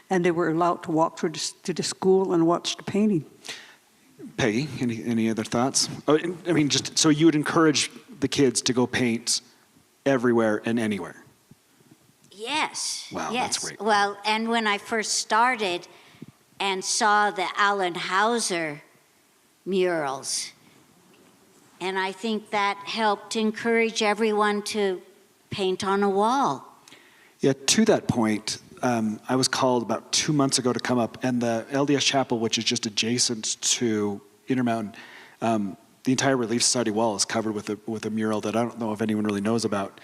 And they were allowed to walk through to the school and watch the painting. Peggy, any other thoughts? Oh, I mean, just so you would encourage the kids to go paint everywhere and anywhere. Yes. Wow, yes. that's great. Well, and when I first started and saw the Alan Hauser murals, and I think that helped encourage everyone to paint on a wall. Yeah, to that point, I was called about 2 months ago to come up, and the LDS Chapel, which is just adjacent to Intermountain, the entire Relief Society wall is covered with a mural that I don't know if anyone really knows about.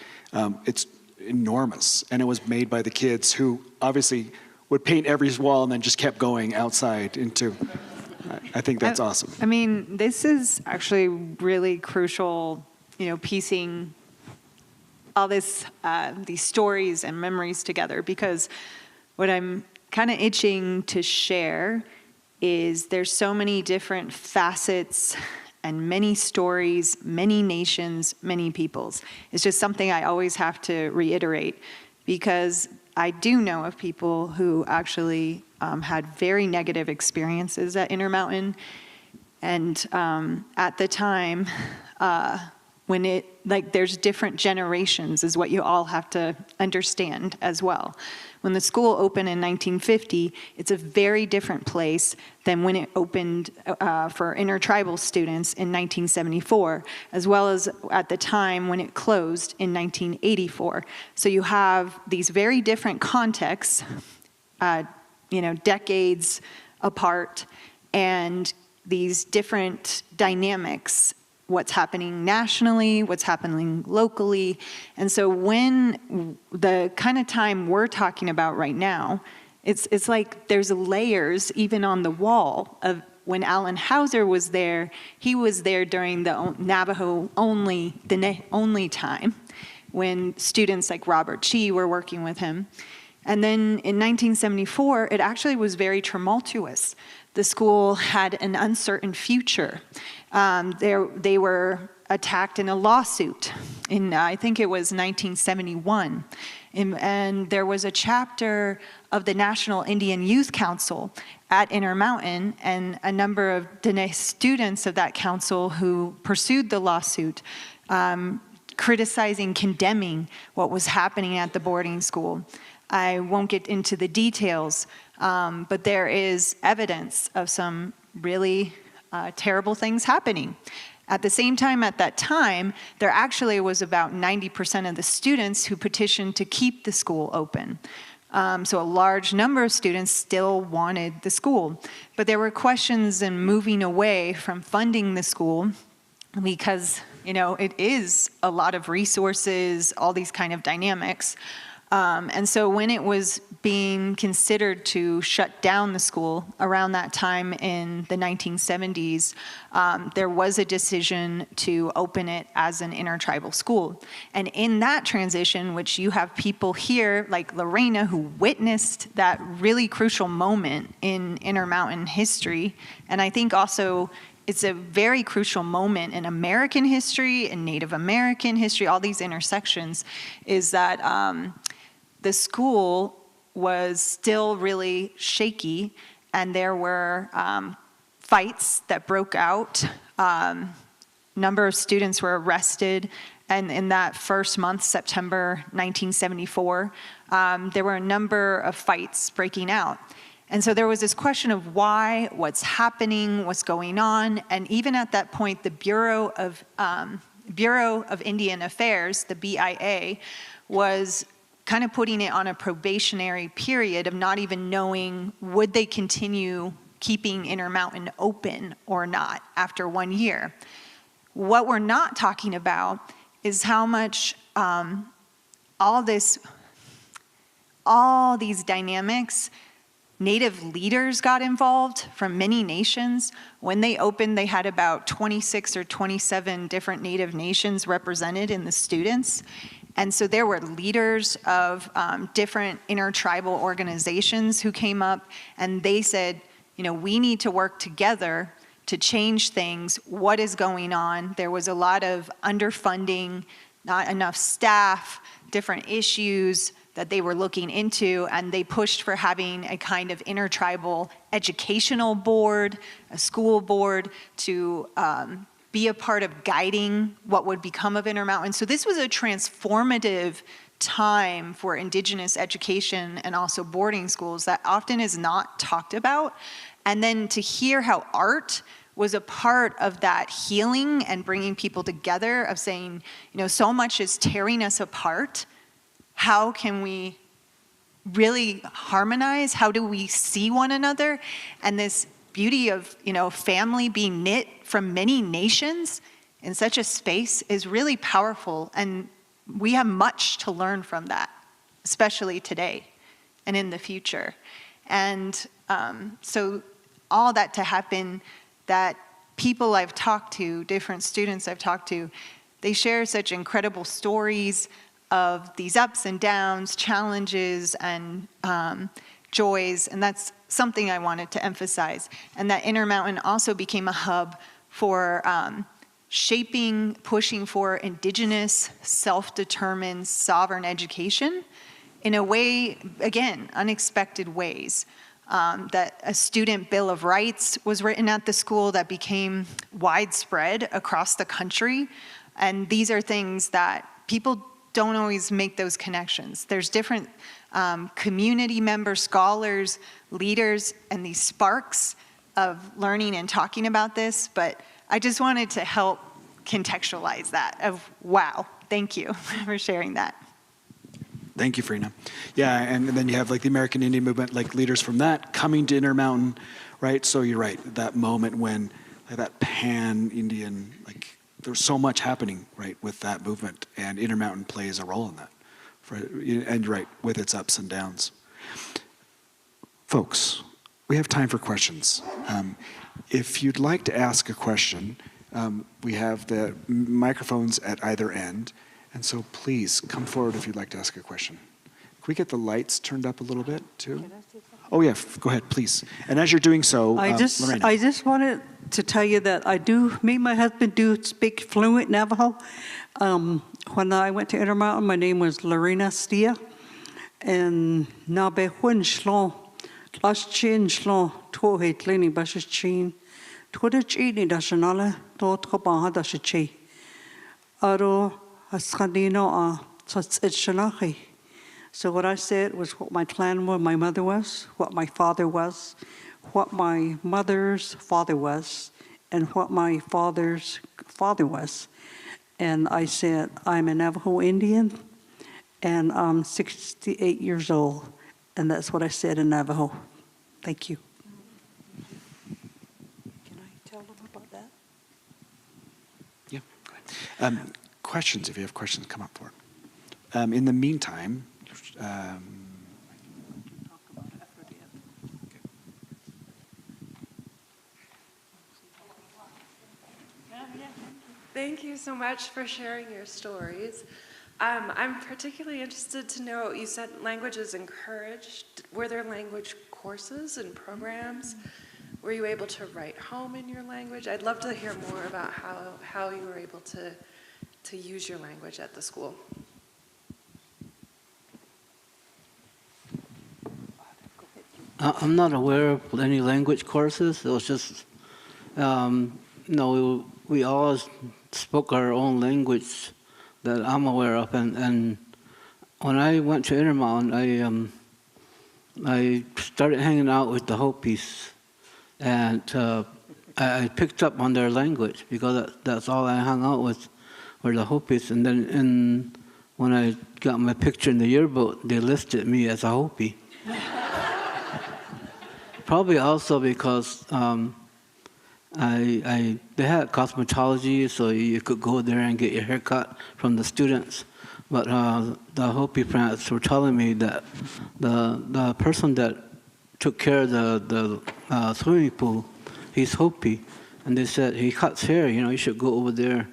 It's enormous, and it was made by the kids who obviously would paint every wall and then just kept going outside into. I think that's awesome. I mean, this is actually really crucial, piecing all these stories and memories together, because what I'm kind of itching to share is there's so many different facets and many stories, many nations, many peoples. It's just something I always have to reiterate, because I do know of people who actually had very negative experiences at Intermountain. And at the time, when there's different generations is what you all have to understand as well. When the school opened in 1950, it's a very different place than when it opened for intertribal students in 1974, as well as at the time when it closed in 1984. So you have these very different contexts, decades apart, and these different dynamics, what's happening nationally, what's happening locally. And so when the kind of time we're talking about right now, it's like there's layers even on the wall of when Alan Hauser was there. He was there during the Navajo only time, when students like Robert Chi were working with him. And then in 1974, it actually was very tumultuous. The school had an uncertain future. They were attacked in a lawsuit in, I think it was 1971. And there was a chapter of the National Indian Youth Council at Intermountain, and a number of Dene students of that council who pursued the lawsuit, criticizing, condemning what was happening at the boarding school. I won't get into the details, but there is evidence of some really terrible things happening. At the same time, at that time, there actually was about 90% of the students who petitioned to keep the school open. So a large number of students still wanted the school. But there were questions in moving away from funding the school, because it is a lot of resources, all these kind of dynamics. And so when it was being considered to shut down the school around that time in the 1970s, there was a decision to open it as an intertribal school. And in that transition, which you have people here like Lorena who witnessed that really crucial moment in Intermountain history, and I think also it's a very crucial moment in American history and Native American history, all these intersections, is that the school was still really shaky, and there were fights that broke out. Number of students were arrested, and in that first month, September 1974, there were a number of fights breaking out. And so there was this question of why, what's happening, what's going on, and even at that point, the Bureau of Indian Affairs, the BIA, was kind of putting it on a probationary period of not even knowing would they continue keeping Intermountain open or not after 1 year. What we're not talking about is how much all these dynamics, Native leaders got involved from many nations. When they opened, they had about 26 or 27 different Native nations represented in the students. And so there were leaders of different intertribal organizations who came up, and they said, we need to work together to change things. What is going on? There was a lot of underfunding, not enough staff, different issues that they were looking into, and they pushed for having a kind of intertribal educational board, a school board, to be a part of guiding what would become of Intermountain. So this was a transformative time for Indigenous education and also boarding schools that often is not talked about. And then to hear how art was a part of that healing and bringing people together, of saying, so much is tearing us apart. How can we really harmonize? How do we see one another? And this beauty of, family being knit from many nations in such a space is really powerful. And we have much to learn from that, especially today and in the future. And so all that to happen, that people I've talked to, different students I've talked to, they share such incredible stories of these ups and downs, challenges and joys, and that's something I wanted to emphasize. And that Intermountain also became a hub for shaping, pushing for indigenous, self-determined, sovereign education in a way, again, unexpected ways. That a student bill of rights was written at the school that became widespread across the country. And these are things that people don't always make those connections. There's different community members, scholars, leaders, and these sparks of learning and talking about this, but I just wanted to help contextualize that of, wow, thank you for sharing that. Thank you, Farina. Yeah, and then you have like the American Indian movement, like leaders from that coming to Intermountain, right? So you're right, that moment when like that pan-Indian, like there was so much happening, right, with that movement, and Intermountain plays a role in that. And you're right, with its ups and downs. Folks, we have time for questions. If you'd like to ask a question, we have the microphones at either end. And so please come forward if you'd like to ask a question. Can we get the lights turned up a little bit too? Oh yeah, go ahead, please. And as you're doing so, I just wanted to tell you that me and my husband do speak fluent Navajo. When I went to Intermountain, my name was Lorena Stia. And na be hun shlon, las chin shlon, to he tlini bashes chin, to the chini dashanala, to kobaha dashachi. Aro Ascandino Tzitchanachi. So what I said was what my clan was, my mother was, what my father was, what my mother's father was, and what my father's father was. And I said, I'm a Navajo Indian, and I'm 68 years old. And that's what I said in Navajo. Thank you. Can I tell them about that? Yeah, go ahead. Questions, if you have questions, come up for it. In the meantime, Thank you so much for sharing your stories. I'm particularly interested to know, you said language is encouraged. Were there language courses and programs? Were you able to write home in your language? I'd love to hear more about how you were able to use your language at the school. I'm not aware of any language courses. It was just, we all spoke our own language that I'm aware of. And when I went to Intermountain, I started hanging out with the Hopis, and I picked up on their language because that's all I hung out with were the Hopis. And then when I got my picture in the yearbook, they listed me as a Hopi. Probably also because they had cosmetology, so you could go there and get your hair cut from the students. But the Hopi parents were telling me that the person that took care of the swimming pool, he's Hopi, and they said he cuts hair. You should go over there.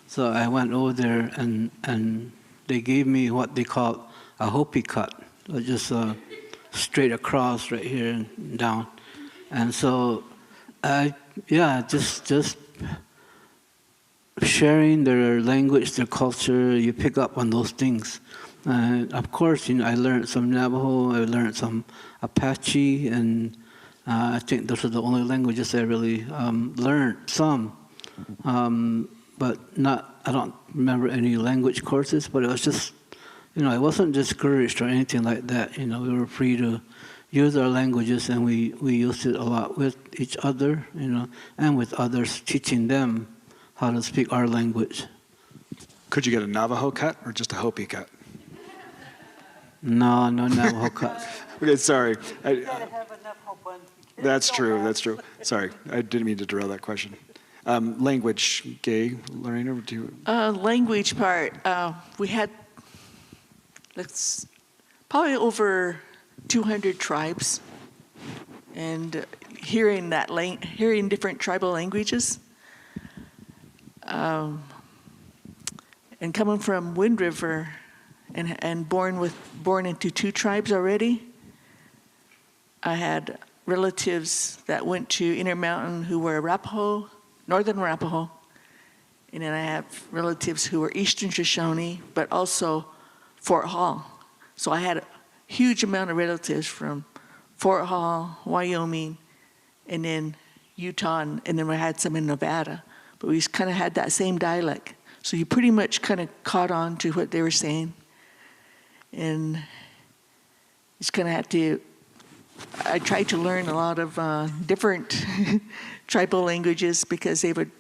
So I went over there, and they gave me what they call a Hopi cut, just straight across right here and down. And so, just sharing their language, their culture, you pick up on those things. Of course, I learned some Navajo, I learned some Apache, and I think those are the only languages I really learned some. But I don't remember any language courses, but it was just, I wasn't discouraged or anything like that. We were free to use our languages, and we used it a lot with each other, and with others, teaching them how to speak our language. Could you get a Navajo cut or just a Hopi cut? No Navajo cuts. Okay, sorry. You gotta have enough hope on. That's true. Sorry, I didn't mean to derail that question. Language, Gay, Lorena, do you? Language part, we had probably over 200 tribes, and hearing different tribal languages. And coming from Wind River and born into 2 tribes already, I had relatives that went to Intermountain who were Arapaho, Northern Arapaho, and then I have relatives who were Eastern Shoshone, but also Fort Hall. So I had a huge amount of relatives from Fort Hall, Wyoming, and then Utah, and then we had some in Nevada. But we kind of had that same dialect. So you pretty much kind of caught on to what they were saying. And just kind of had to, I tried to learn a lot of different tribal languages because they would,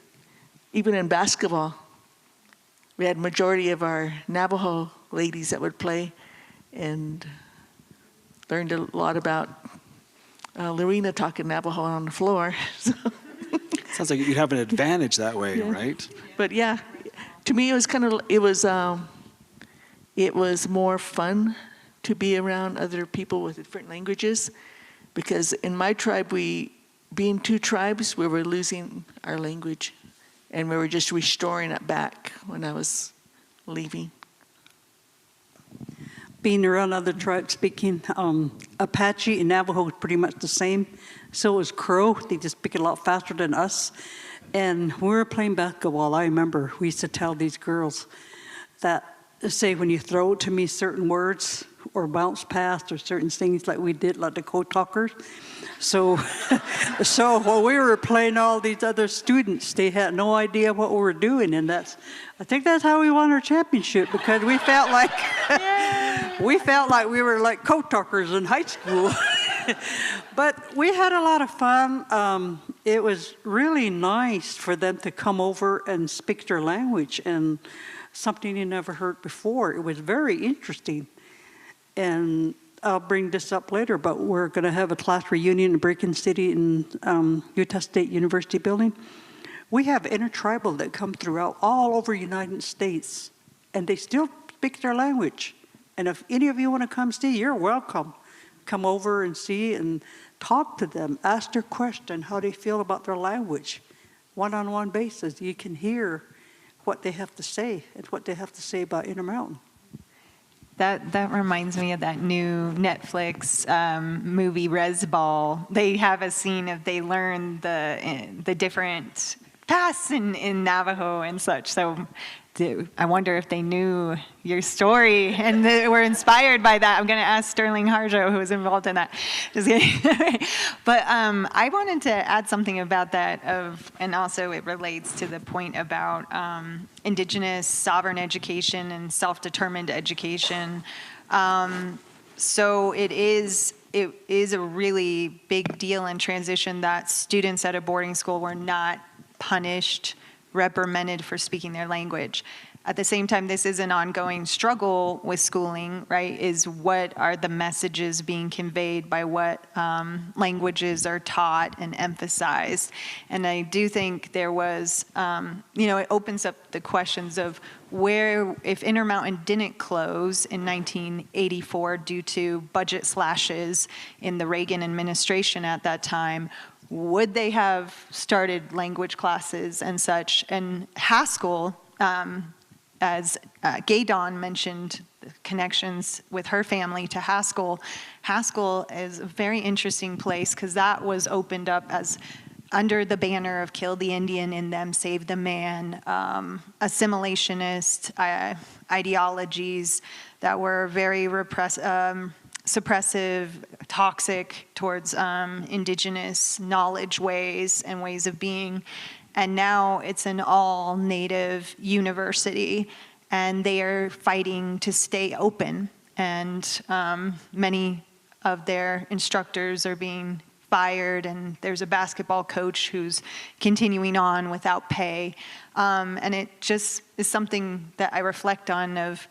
even in basketball, we had majority of our Navajo ladies that would play, and learned a lot about Lorena talking Navajo on the floor. So. Sounds like you'd have an advantage that way, Yeah. right? But yeah, to me it was more fun to be around other people with different languages, because in my tribe, being 2 tribes, we were losing our language, and we were just restoring it back when I was leaving. Being around other tribes speaking, Apache and Navajo is pretty much the same. So is Crow. They just speak a lot faster than us. And when we were playing basketball, I remember we used to tell these girls that, say, when you throw it to me certain words or bounce past or certain things like we did, like the code talkers. So, so while we were playing all these other students, they had no idea what we were doing. And I think that's how we won our championship, because we felt like we were like code talkers in high school. But we had a lot of fun. It was really nice for them to come over and speak their language, and something you never heard before. It was very interesting. And I'll bring this up later, but we're going to have a class reunion in Breaking City in Utah State University building. We have Intertribal that come throughout all over the United States, and they still speak their language. And if any of you want to come see, you're welcome. Come over and see and talk to them. Ask their question, how they feel about their language. One-on-one basis, you can hear what they have to say and what they have to say about Intermountain. That reminds me of that new Netflix movie, Res Ball. They have a scene of they learn the different paths in Navajo and such. So I wonder if they knew your story and they were inspired by that. I'm going to ask Sterling Harjo, who was involved in that. Just kidding. But I wanted to add something about that, and also it relates to the point about indigenous sovereign education and self-determined education. So it is a really big deal in transition that students at a boarding school were not punished, reprimanded for speaking their language. At the same time, this is an ongoing struggle with schooling, right? Is what are the messages being conveyed by what languages are taught and emphasized? And I do think there was, it opens up the questions of where, if Intermountain didn't close in 1984 due to budget slashes in the Reagan administration at that time, would they have started language classes and such? And Haskell, as Gay Dawn mentioned, the connections with her family to Haskell. Haskell is a very interesting place because that was opened up as under the banner of kill the Indian in them, save the man, assimilationist ideologies that were very suppressive, toxic towards indigenous knowledge ways and ways of being. And now it's an all-native university, and they are fighting to stay open. And many of their instructors are being fired, and there's a basketball coach who's continuing on without pay. And it just is something that I reflect on of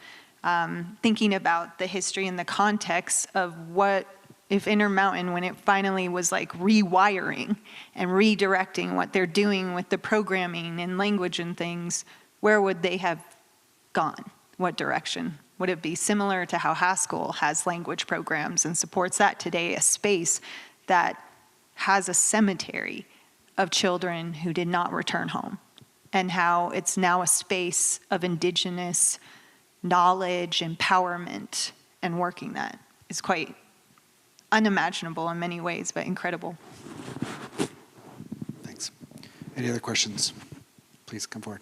thinking about the history and the context of what if Intermountain, when it finally was like rewiring and redirecting what they're doing with the programming and language and things, where would they have gone? What direction Would it be similar to how Haskell has language programs and supports that today, a space that has a cemetery of children who did not return home, and how it's now a space of Indigenous knowledge, empowerment, and working that is quite unimaginable in many ways, but incredible. Thanks. Any other questions? Please come forward.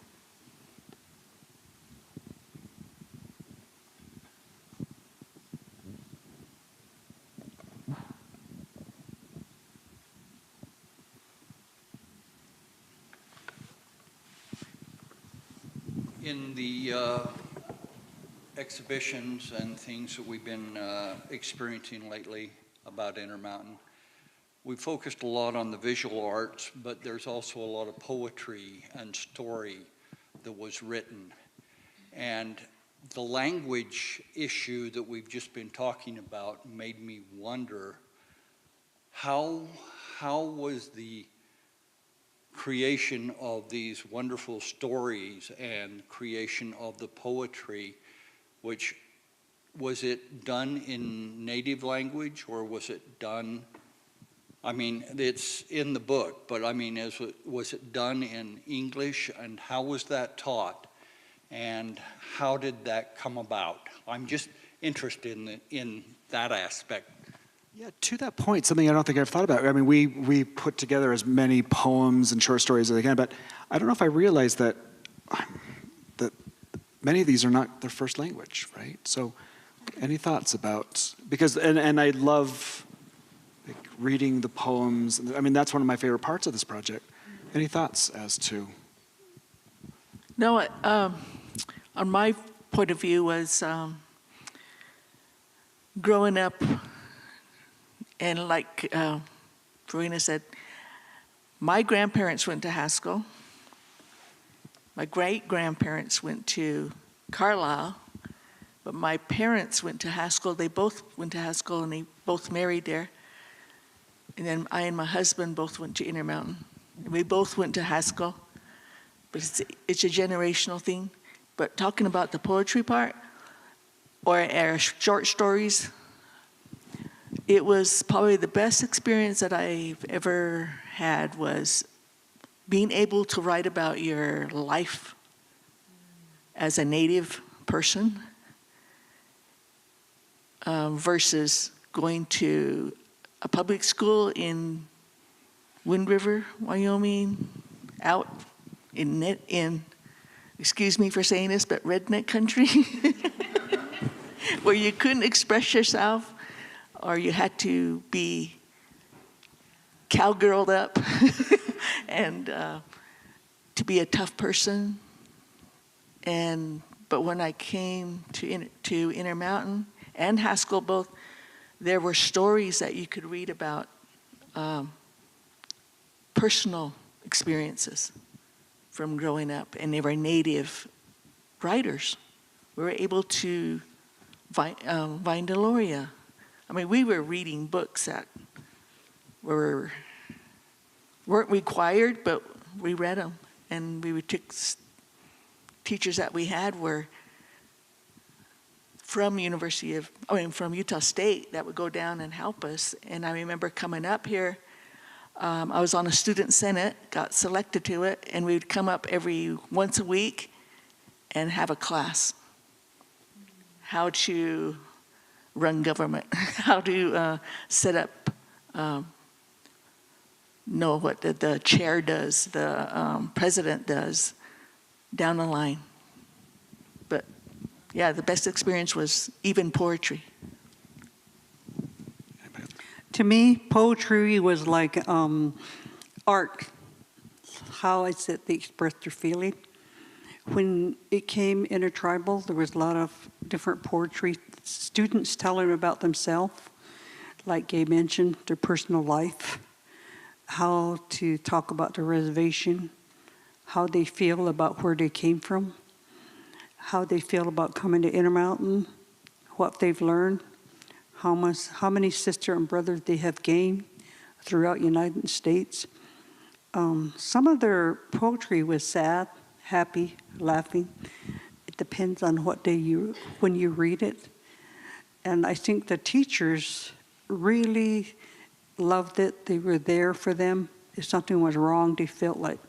In the exhibitions and things that we've been experiencing lately about Intermountain, we focused a lot on the visual arts, but there's also a lot of poetry and story that was written. And the language issue that we've just been talking about made me wonder how was the creation of these wonderful stories and creation of the poetry, which was it done in native language, or was it done, I mean, it's in the book, but I mean, was it done in English, and how was that taught, and how did that come about? I'm just interested in that aspect. Yeah, to that point, something I don't think I've thought about. I mean, we put together as many poems and short stories as I can, but I don't know if I realized that many of these are not their first language, right? So, any thoughts about, because, and I love like reading the poems. I mean, that's one of my favorite parts of this project. Any thoughts as to? No, on my point of view was growing up, and like Verena said, my grandparents went to Haskell. My great-grandparents went to Carlisle, but my parents went to Haskell. They both went to Haskell, and they both married there. And then I and my husband both went to Intermountain. We both went to Haskell, but it's a generational thing. But talking about the poetry part, or our short stories, it was probably the best experience that I've ever had, was being able to write about your life as a Native person versus going to a public school in Wind River, Wyoming, out in excuse me for saying this, but redneck country, where you couldn't express yourself, or you had to be cowgirled up and to be a tough person. But when I came to Intermountain and Haskell both, there were stories that you could read about personal experiences from growing up, and they were Native writers. We were able to find Deloria. I mean, we were reading books that weren't required, but we read them. And we would take teachers that we had were from from Utah State, that would go down and help us. And I remember coming up here, I was on a student senate, got selected to it, and we would come up once a week and have a class. How to run government, how to set up, know what the chair does, the president does, down the line. But yeah, the best experience was even poetry. To me, poetry was like art, how is it they express their feeling. When it came Intertribal, there was a lot of different poetry, students telling about themselves, like Gay mentioned, their personal life, how to talk about the reservation, how they feel about where they came from, how they feel about coming to Intermountain, what they've learned, how many sisters and brothers they have gained throughout the United States. Some of their poetry was sad, happy, laughing. depends on what day when you read it. And I think the teachers really loved it. They were there for them. If something was wrong, they felt like.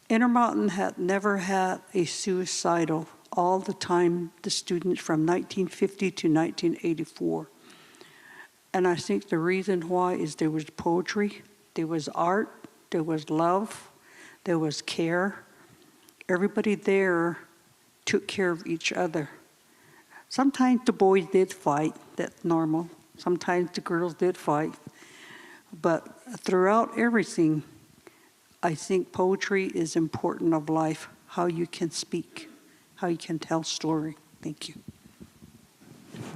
Intermountain had never had a suicidal all the time, the students from 1950 to 1984. And I think the reason why is there was poetry, there was art, there was love, there was care. Everybody there took care of each other. Sometimes the boys did fight, that's normal. Sometimes the girls did fight. But throughout everything, I think poetry is important of life, how you can speak, how you can tell story. Thank you.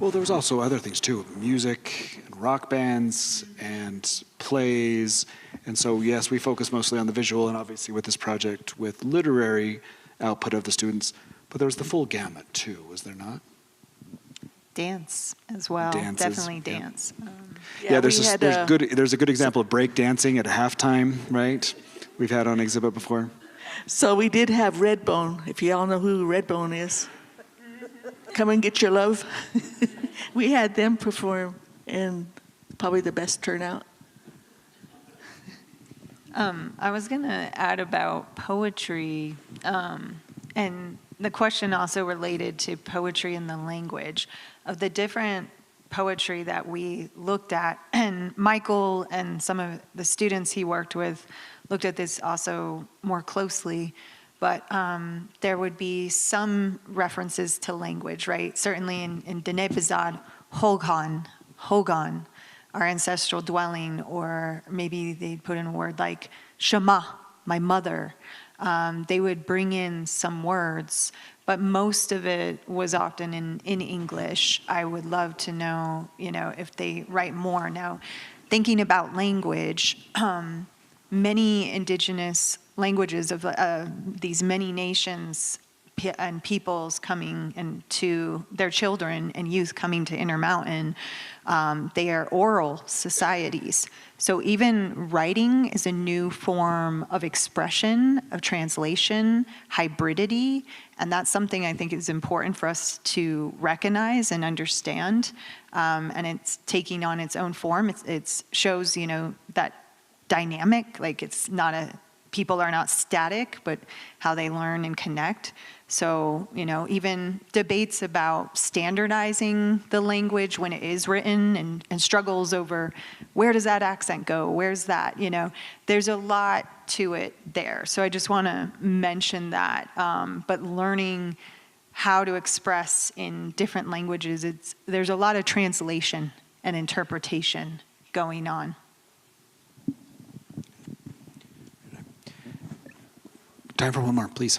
Well, there was also other things too, music and rock bands and plays. And so, yes, we focus mostly on the visual and obviously with this project with literary output of the students, but there was the full gamut too, was there not? Dance as well. Dances, Definitely dance. Yeah, there's a good example of break dancing at halftime, right? We've had on exhibit before. So we did have Redbone, if you all know who Redbone is. Come and get your love. We had them perform, and probably the best turnout. I was going to add about poetry, and the question also related to poetry and the language of the different poetry that we looked at. And Michael and some of the students he worked with looked at this also more closely. But there would be some references to language, right? Certainly in Denebizad, Hogan, our ancestral dwelling, or maybe they'd put in a word like Shema, my mother. They would bring in some words, but most of it was often in English. I would love to know, if they write more. Now, thinking about language, many indigenous languages of these many nations and peoples coming and to their children and youth coming to Intermountain, they are oral societies. So even writing is a new form of expression, of translation, hybridity, and that's something I think is important for us to recognize and understand. And it's taking on its own form. It shows, that dynamic, like it's not people are not static, but how they learn and connect. So, even debates about standardizing the language when it is written and struggles over where does that accent go? Where's that? There's a lot to it there. So I just want to mention that. But learning how to express in different languages, there's a lot of translation and interpretation going on. Time for one more, please.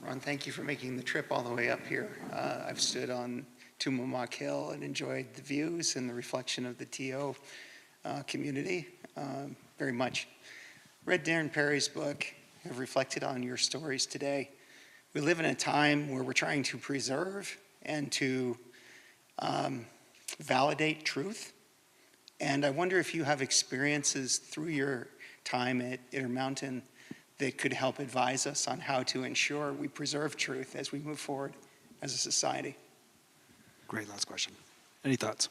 Ron, thank you for making the trip all the way up here. I've stood on Tumamoc Hill and enjoyed the views and the reflection of the TO community very much. Read Darren Perry's book, have reflected on your stories today. We live in a time where we're trying to preserve and to validate truth. And I wonder if you have experiences through your time at Intermountain that could help advise us on how to ensure we preserve truth as we move forward as a society. Great, last question. Any thoughts?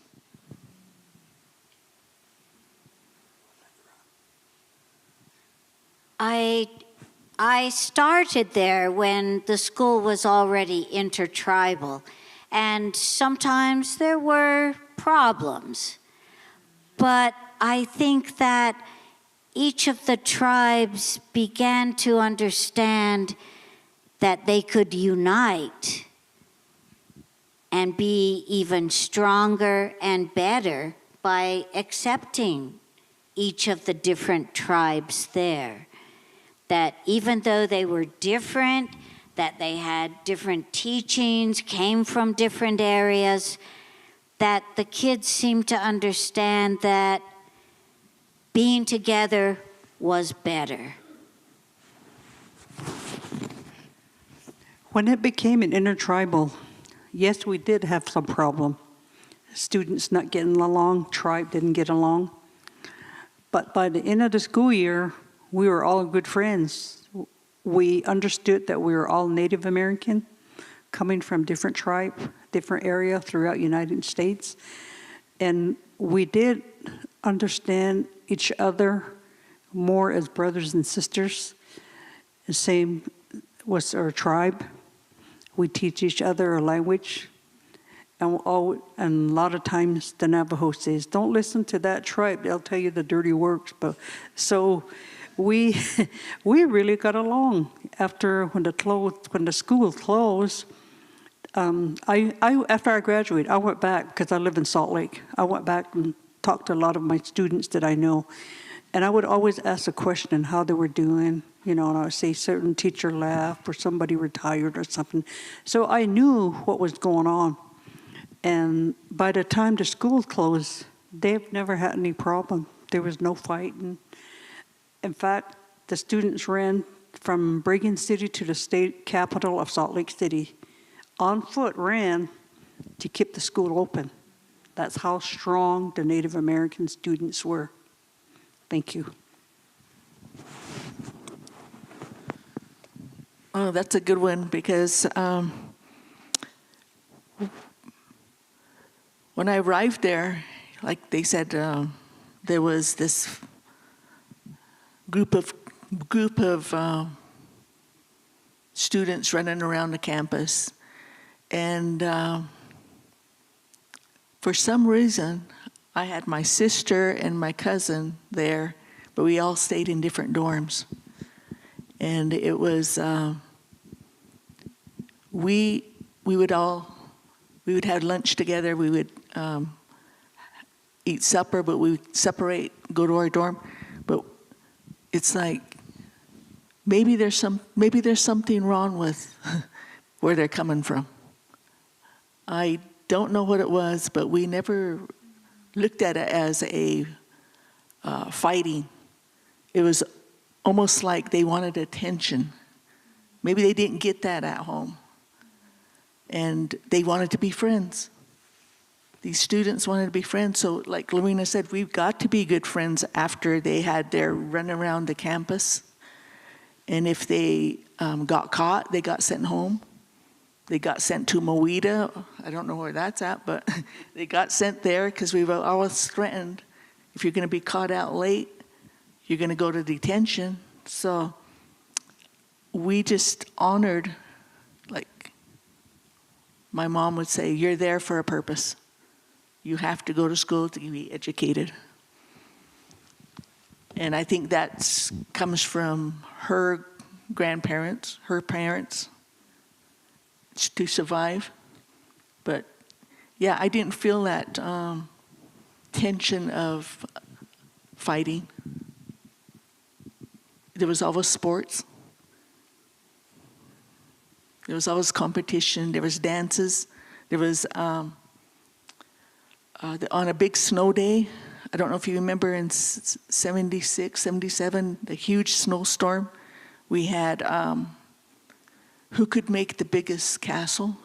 I started there when the school was already intertribal, and sometimes there were problems. But I think that each of the tribes began to understand that they could unite and be even stronger and better by accepting each of the different tribes there. That even though they were different, that they had different teachings, came from different areas, that the kids seemed to understand that being together was better. When it became an intertribal, yes, we did have some problem. Students not getting along, tribe didn't get along. But by the end of the school year, we were all good friends. We understood that we were all Native American, coming from different tribe, different area throughout United States. And we did understand each other more as brothers and sisters. The same was our tribe. We teach each other a language. And a lot of times the Navajo says, don't listen to that tribe, they'll tell you the dirty words. But so we really got along. After when the school closed, after I graduated, I went back, because I live in Salt Lake. I went back and talked to a lot of my students that I know. And I would always ask a question how they were doing, and I would say certain teacher left or somebody retired or something. So I knew what was going on. And by the time the school closed, they've never had any problem. There was no fighting. In fact, the students ran from Brigham City to the state capital of Salt Lake City. On foot ran to keep the school open. That's how strong the Native American students were. Thank you. Oh, that's a good one, because when I arrived there, like they said, there was this group of students running around the campus, and for some reason, I had my sister and my cousin there, but we all stayed in different dorms. And it was, we would have lunch together, we would eat supper, but we would separate, go to our dorm. But it's like, maybe there's something wrong with where they're coming from. I don't know what it was, but we never looked at it as a fighting. It was almost like they wanted attention. Maybe they didn't get that at home. And they wanted to be friends. These students wanted to be friends. So like Lorena said, we've got to be good friends after they had their run around the campus. And if they got caught, they got sent home. They got sent to Mowita. I don't know where that's at, but they got sent there because we were always threatened. If you're going to be caught out late, you're going to go to detention. So we just honored, like my mom would say, you're there for a purpose. You have to go to school to be educated. And I think that comes from her grandparents, her parents, to survive. But yeah, I didn't feel that tension of fighting. There was always sports. There was always competition. There was dances. There was, on a big snow day, I don't know if you remember in 76, 77, the huge snowstorm, we had who could make the biggest castle?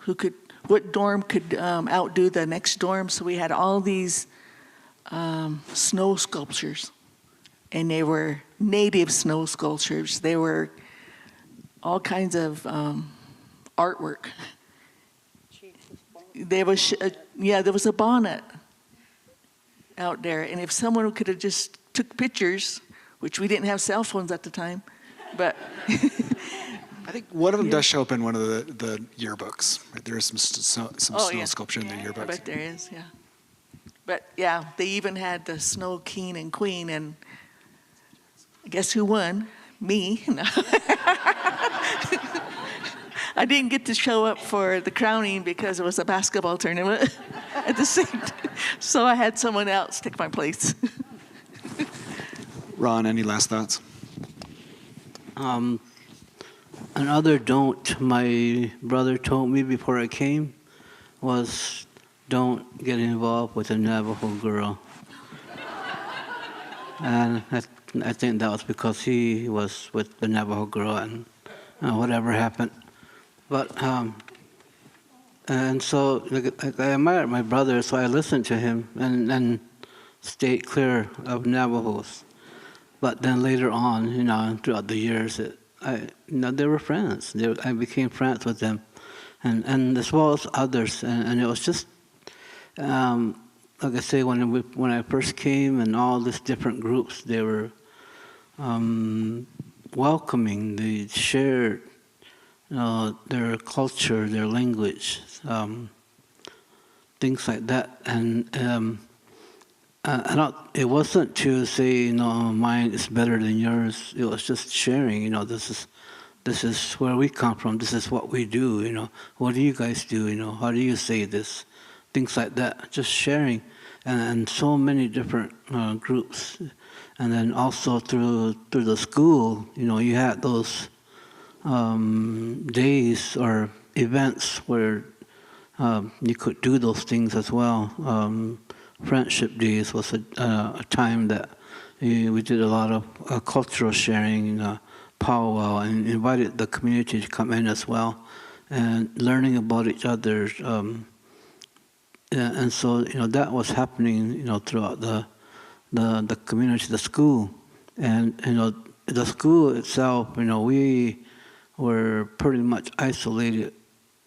What dorm could outdo the next dorm? So we had all these snow sculptures. And they were native snow sculptures. They were all kinds of artwork. There was a bonnet out there, and if someone could have just took pictures, which we didn't have cell phones at the time, but I think one of them does show up in one of the yearbooks. Right? There is some snow sculpture in the yearbooks. I bet there is, yeah. But yeah, they even had the Snow King and Queen, and guess who won? Me. No. I didn't get to show up for the crowning because it was a basketball tournament at the same time. So I had someone else take my place. Ron, any last thoughts? Another don't my brother told me before I came was don't get involved with a Navajo girl. And I think that was because he was with the Navajo girl and whatever happened. But, and so I admired my brother, so I listened to him and stayed clear of Navajos. But then later on, throughout the years, they were friends. I became friends with them, and as well as others. And it was just, like I say, when I first came, and all these different groups, they were welcoming. They shared their culture, their language, things like that. And it wasn't to say, mine is better than yours. It was just sharing. This is where we come from. This is what we do. What do you guys do? How do you say this? Things like that. Just sharing, and so many different groups. And then also through the school, you had those days or events where you could do those things as well. Friendship Days was a time that we did a lot of cultural sharing, powwow, and invited the community to come in as well, and learning about each other. And so, that was happening, throughout the community, the school. And, the school itself, we were pretty much isolated,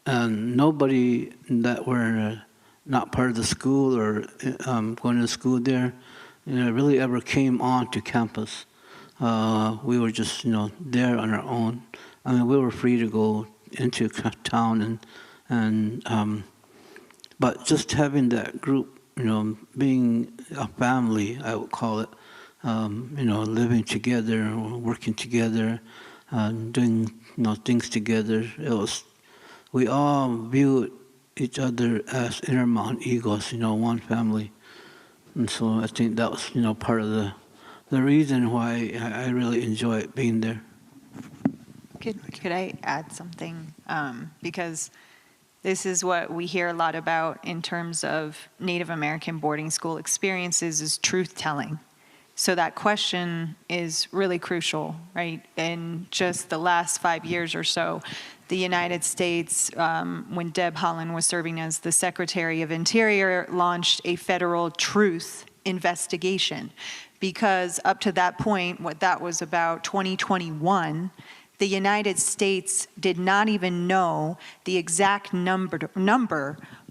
and nobody that were not part of the school or going to school there, really ever came on to campus. We were just, there on our own. I mean, we were free to go into town, but just having that group, being a family, I would call it, living together, working together, doing, things together. We all viewed each other as Intermountain Eagles, one family. And so I think that was, part of the reason why I really enjoyed being there. Could I add something? Because this is what we hear a lot about in terms of Native American boarding school experiences is truth-telling. So that question is really crucial, right? In just the last 5 years or so, the United States, when Deb Haaland was serving as the Secretary of Interior, launched a federal truth investigation. Because up to that point, what that was about 2021, the United States did not even know the exact number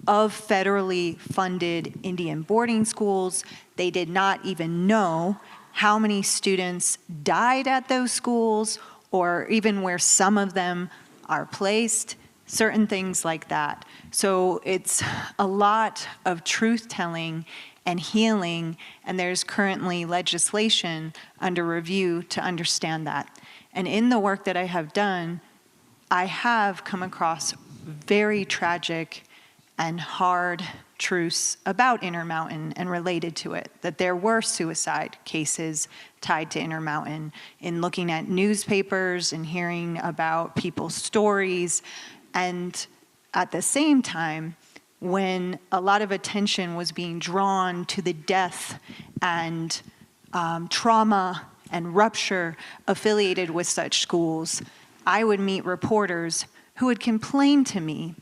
of federally funded Indian boarding schools. They did not even know how many students died at those schools, or even where some of them are placed, certain things like that. So it's a lot of truth-telling and healing, and there's currently legislation under review to understand that. And in the work that I have done, I have come across very tragic and hard truths about Intermountain and related to it, that there were suicide cases tied to Intermountain, in looking at newspapers and hearing about people's stories. And at the same time, when a lot of attention was being drawn to the death and trauma and rupture affiliated with such schools, I would meet reporters who would complain to me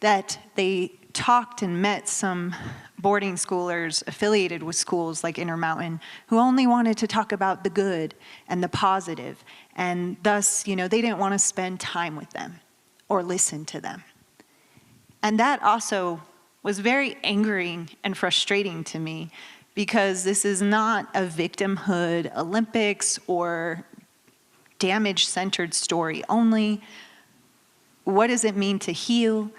that they talked and met some boarding schoolers affiliated with schools like Intermountain who only wanted to talk about the good and the positive, and thus, they didn't want to spend time with them or listen to them. And that also was very angering and frustrating to me, because this is not a victimhood Olympics or damage-centered story only. What does it mean to heal,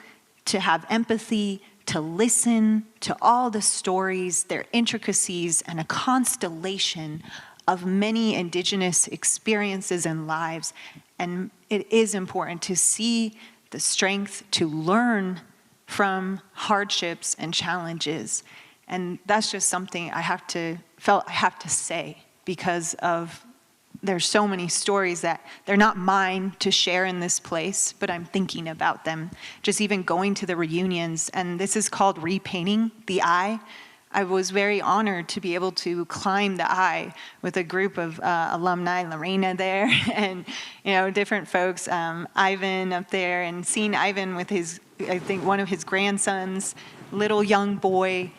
to have empathy, to listen to all the stories, their intricacies, and a constellation of many Indigenous experiences and lives? And it is important to see the strength to learn from hardships and challenges. And that's just something I felt I have to say, because of there's so many stories that they're not mine to share in this place, but I'm thinking about them. Just even going to the reunions, and this is called repainting the eye. I was very honored to be able to climb the eye with a group of alumni, Lorena there, and different folks, Ivan up there, and seeing Ivan with I think one of his grandsons, little young boy,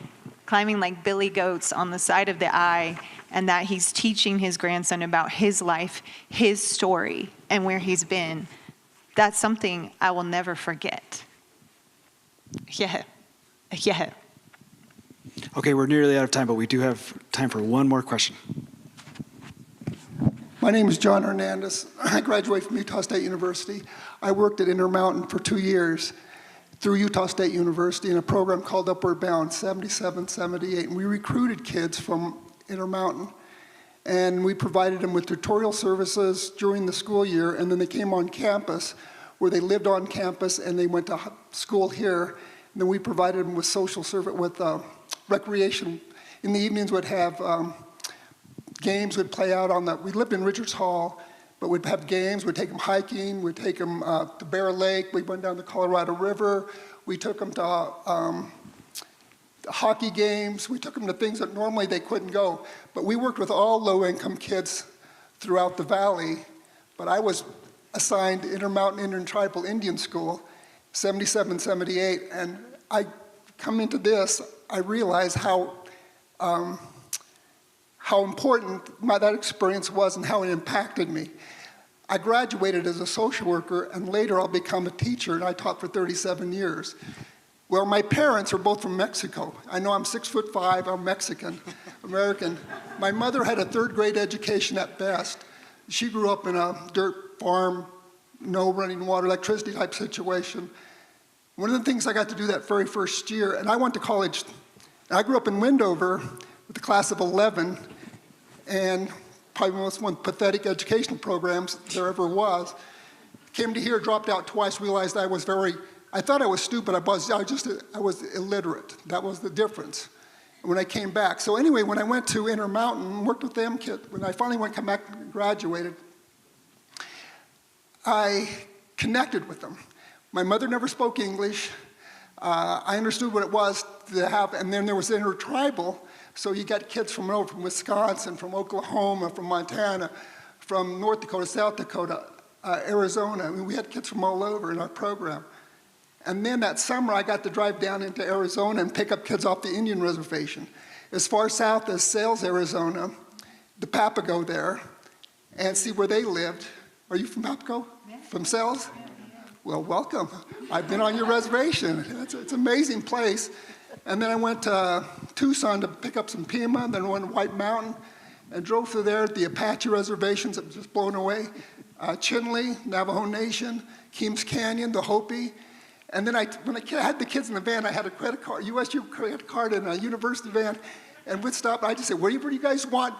climbing like billy goats on the side of the eye, and that he's teaching his grandson about his life, his story, and where he's been. That's something I will never forget. Yeah. Yeah. Okay, we're nearly out of time, but we do have time for one more question. My name is John Hernandez. I graduated from Utah State University. I worked at Intermountain for 2 years through Utah State University in a program called Upward Bound, 77, 78. And we recruited kids from Intermountain, and we provided them with tutorial services during the school year, and then they came on campus, where they lived on campus, and they went to school here. And then we provided them with social service, with recreation. In the evenings, we'd have games would play out on the, we lived in Richards Hall, but we'd have games, we'd take them hiking, we'd take them to Bear Lake, we went down the Colorado River, we took them to hockey games, we took them to things that normally they couldn't go. But we worked with all low-income kids throughout the valley, but I was assigned Intermountain Intertribal Indian School, 77, 78, and I come into this, I realized how important that experience was and how it impacted me. I graduated as a social worker, and later I'll become a teacher, and I taught for 37 years. Well, my parents are both from Mexico. I know I'm 6'5", I'm Mexican, American. My mother had a 3rd grade education at best. She grew up in a dirt farm, no running water, electricity type situation. One of the things I got to do that very first year, and I went to college, I grew up in Windover with a class of 11, and probably one of the most pathetic educational programs there ever was. Came to here, dropped out twice, realized I thought I was stupid, I was illiterate. That was the difference when I came back. So anyway, when I went to Intermountain, worked with them, when I finally come back and graduated, I connected with them. My mother never spoke English. I understood what it was to have, and then there was Intertribal, so you got kids from Wisconsin, from Oklahoma, from Montana, from North Dakota, South Dakota, Arizona. I mean, we had kids from all over in our program. And then that summer, I got to drive down into Arizona and pick up kids off the Indian reservation. As far south as Sales, Arizona, the Papago there, and see where they lived. Are you from Papago? Yeah. From Sales? Well, welcome. I've been on your reservation. It's an amazing place. And then I went to Tucson to pick up some Pima, then went to White Mountain, and drove through there at the Apache reservations. I was just blown away. Chinle, Navajo Nation, Keams Canyon, the Hopi. And then when I had the kids in the van, I had a credit card, USU credit card and a university van, and we'd stop, I just said, whatever you guys want,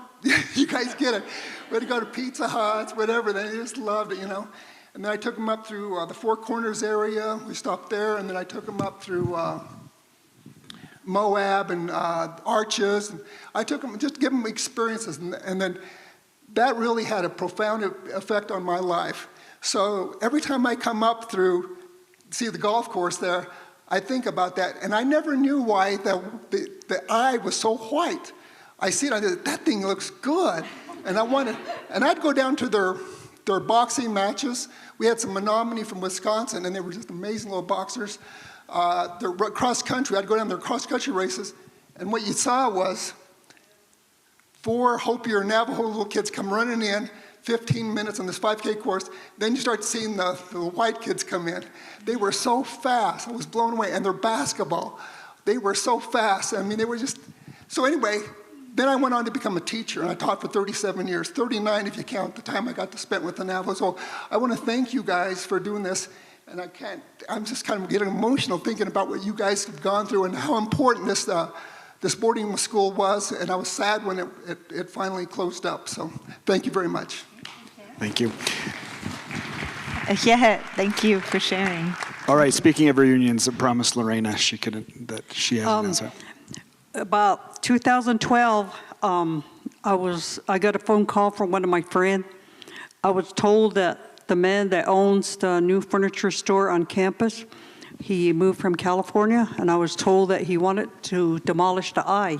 you guys get it. We'd go to Pizza Huts, whatever, they just loved it, you know. And then I took them up through the Four Corners area, we stopped there, and then I took them up through Moab and Arches. And I took them, just to give them experiences, and then that really had a profound effect on my life. So every time I come up through, see the golf course there, I think about that, and I never knew why the eye was so white. I see it, I said, that thing looks good, and I'd go down to their boxing matches. We had some Menominee from Wisconsin, and they were just amazing little boxers. Their cross country, I'd go down their cross country races, and what you saw was 4 Hopi or Navajo little kids come running in, 15 minutes on this 5K course, then you start seeing the white kids come in. They were so fast, I was blown away, and their basketball, they were so fast. I mean, they were just, so anyway, then I went on to become a teacher, and I taught for 37 years, 39 if you count the time I got to spend with the Navajos. So I want to thank you guys for doing this, and I'm just kind of getting emotional thinking about what you guys have gone through and how important this boarding school was, and I was sad when it finally closed up. So thank you very much. Thank you. Yeah, thank you for sharing. All right, speaking of reunions, I promised Lorena she has an answer. About 2012, I got a phone call from one of my friends. I was told that the man that owns the new furniture store on campus, he moved from California, and I was told that he wanted to demolish the I.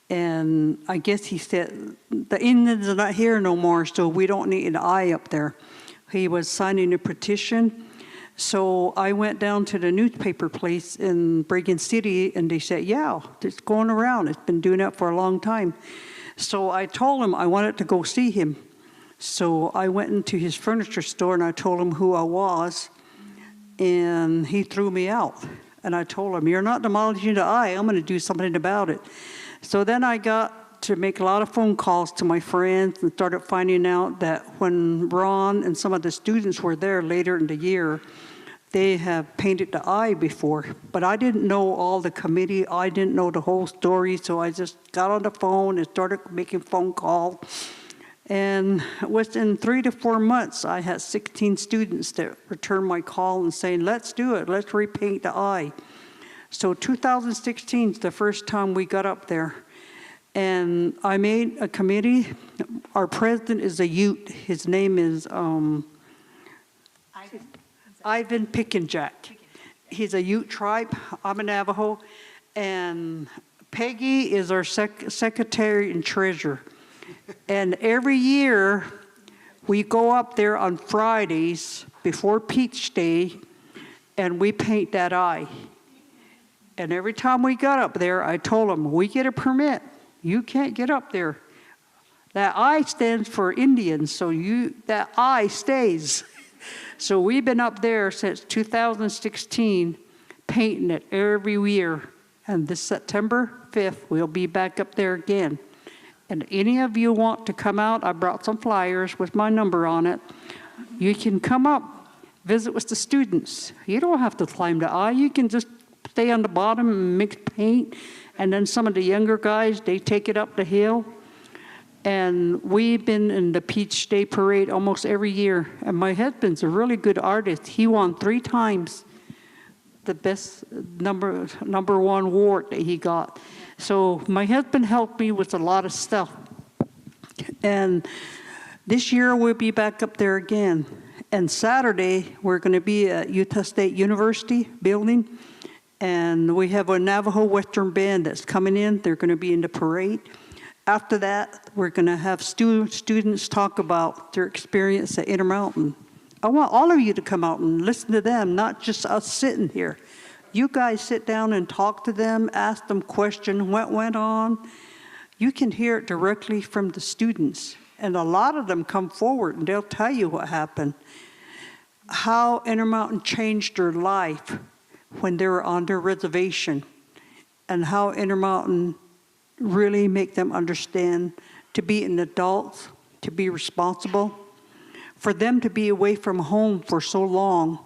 And I guess he said, the Indians are not here no more, so we don't need an I up there. He was signing a petition. So I went down to the newspaper place in Brigham City, and they said, yeah, it's going around. It's been doing that for a long time. So I told him I wanted to go see him. So I went into his furniture store and I told him who I was, and he threw me out. And I told him, "You're not demolishing the eye, I'm gonna do something about it." So then I got to make a lot of phone calls to my friends and started finding out that when Ron and some of the students were there later in the year, they have painted the eye before. But I didn't know all the committee, I didn't know the whole story, so I just got on the phone and started making phone calls. And within 3 to 4 months, I had 16 students that returned my call and saying, "Let's do it, let's repaint the eye." So 2016 is the first time we got up there. And I made a committee. Our president is a Ute. His name is Ivan Pickenjack. He's a Ute tribe. I'm a Navajo. And Peggy is our secretary and treasurer. And every year, we go up there on Fridays before Peach Day, and we paint that eye. And every time we got up there, I told them, "We get a permit. You can't get up there. That I stands for Indians, so that I stays." So we've been up there since 2016, painting it every year. And this September 5th, we'll be back up there again. And any of you want to come out, I brought some flyers with my number on it. You can come up, visit with the students. You don't have to climb the eye. You can just stay on the bottom and mix paint. And then some of the younger guys, they take it up the hill. And we've been in the Peach Day Parade almost every year. And my husband's a really good artist. He won 3 times the best number 1 award that he got. So my husband helped me with a lot of stuff. And this year we'll be back up there again. And Saturday we're going to be at Utah State University building. And we have a Navajo Western band that's coming in. They're going to be in the parade. After that, we're going to have students talk about their experience at Intermountain. I want all of you to come out and listen to them, not just us sitting here. You guys sit down and talk to them, ask them questions, what went on. You can hear it directly from the students. And a lot of them come forward and they'll tell you what happened. How Intermountain changed their life when they were on their reservation. And how Intermountain really make them understand to be an adult, to be responsible. For them to be away from home for so long,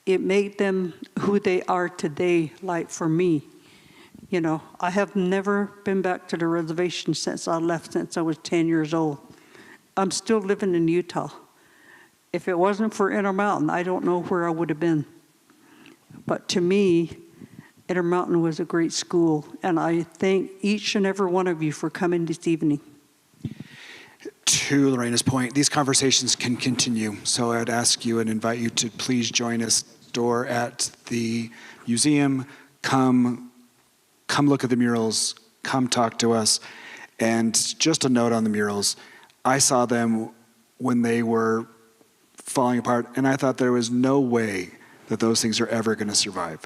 it made them who they are today, like for me. You know, I have never been back to the reservation since I left, since I was 10 years old. I'm still living in Utah. If it wasn't for Intermountain, I don't know where I would have been. But to me, Intermountain was a great school, and I thank each and every one of you for coming this evening. To Lorena's point, these conversations can continue, so I'd ask you and invite you to please join us door at the museum. Come look at the murals, come talk to us. And just a note on the murals, I saw them when they were falling apart, and I thought there was no way that those things are ever going to survive.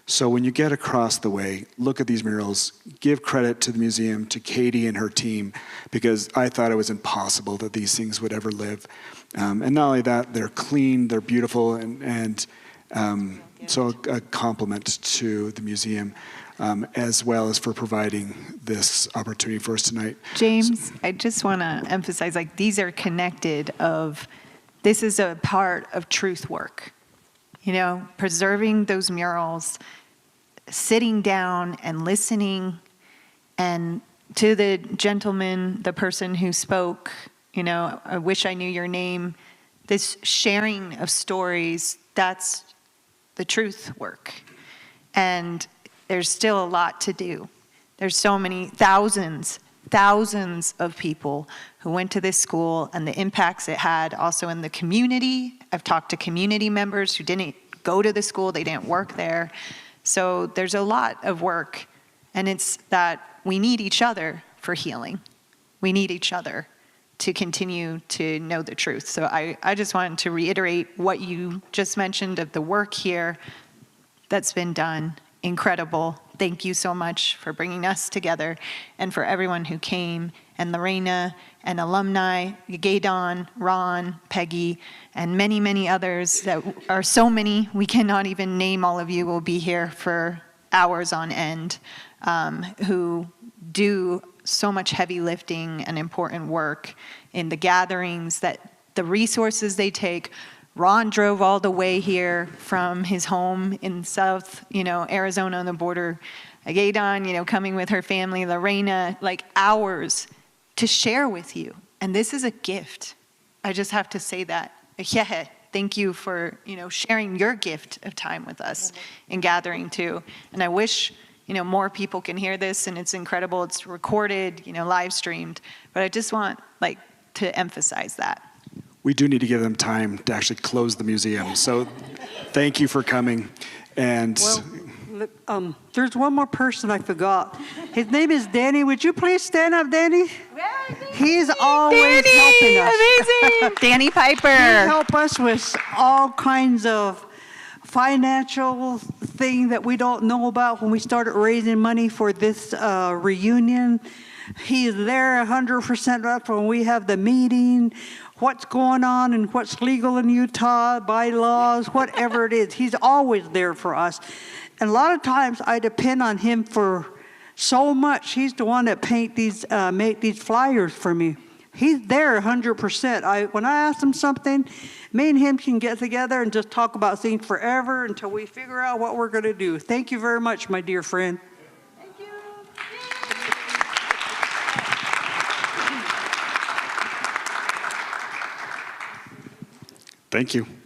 So when you get across the way, look at these murals, give credit to the museum, to Katie and her team, because I thought it was impossible that these things would ever live. And not only that, they're clean, they're beautiful, and so a compliment to the museum, as well as for providing this opportunity for us tonight. James, I just want to emphasize, like, these are connected this is a part of truth work. You know, preserving those murals, sitting down and listening, and to the gentleman, the person who spoke, you know, I wish I knew your name, this sharing of stories, that's the truth work. And there's still a lot to do. There's so many thousands of people who went to this school and the impacts it had also in the community. I've talked to community members who didn't go to the school, they didn't work there. So there's a lot of work, and it's that we need each other for healing. We need each other to continue to know the truth. So I just wanted to reiterate what you just mentioned of the work here that's been done. Incredible. Thank you so much for bringing us together and for everyone who came and Lorena, and alumni, Gaydon, Ron, Peggy, and many, many others that are so many, we cannot even name all of you. Will be here for hours on end, who do so much heavy lifting and important work in the gatherings, that the resources they take. Ron drove all the way here from his home in South, Arizona on the border. Gaydon, coming with her family, Lorena, like hours to share with you. And this is a gift. I just have to say that. Thank you for, sharing your gift of time with us and gathering too. And I wish, more people can hear this, and it's incredible. It's recorded, live streamed. But I just want, to emphasize that. We do need to give them time to actually close the museum. So thank you for coming. And there's one more person I forgot. His name is Danny. Would you please stand up, Danny? He's always helping us. Amazing. Danny Piper. He helps us with all kinds of financial thing that we don't know about when we started raising money for this reunion. He's there 100% up when we have the meeting, what's going on and what's legal in Utah, bylaws, whatever it is. He's always there for us. And a lot of times I depend on him for so much. He's the one that make these flyers for me. He's there 100%. When I ask him something, me and him can get together and just talk about things forever until we figure out what we're going to do. Thank you very much, my dear friend. Thank you. thank you.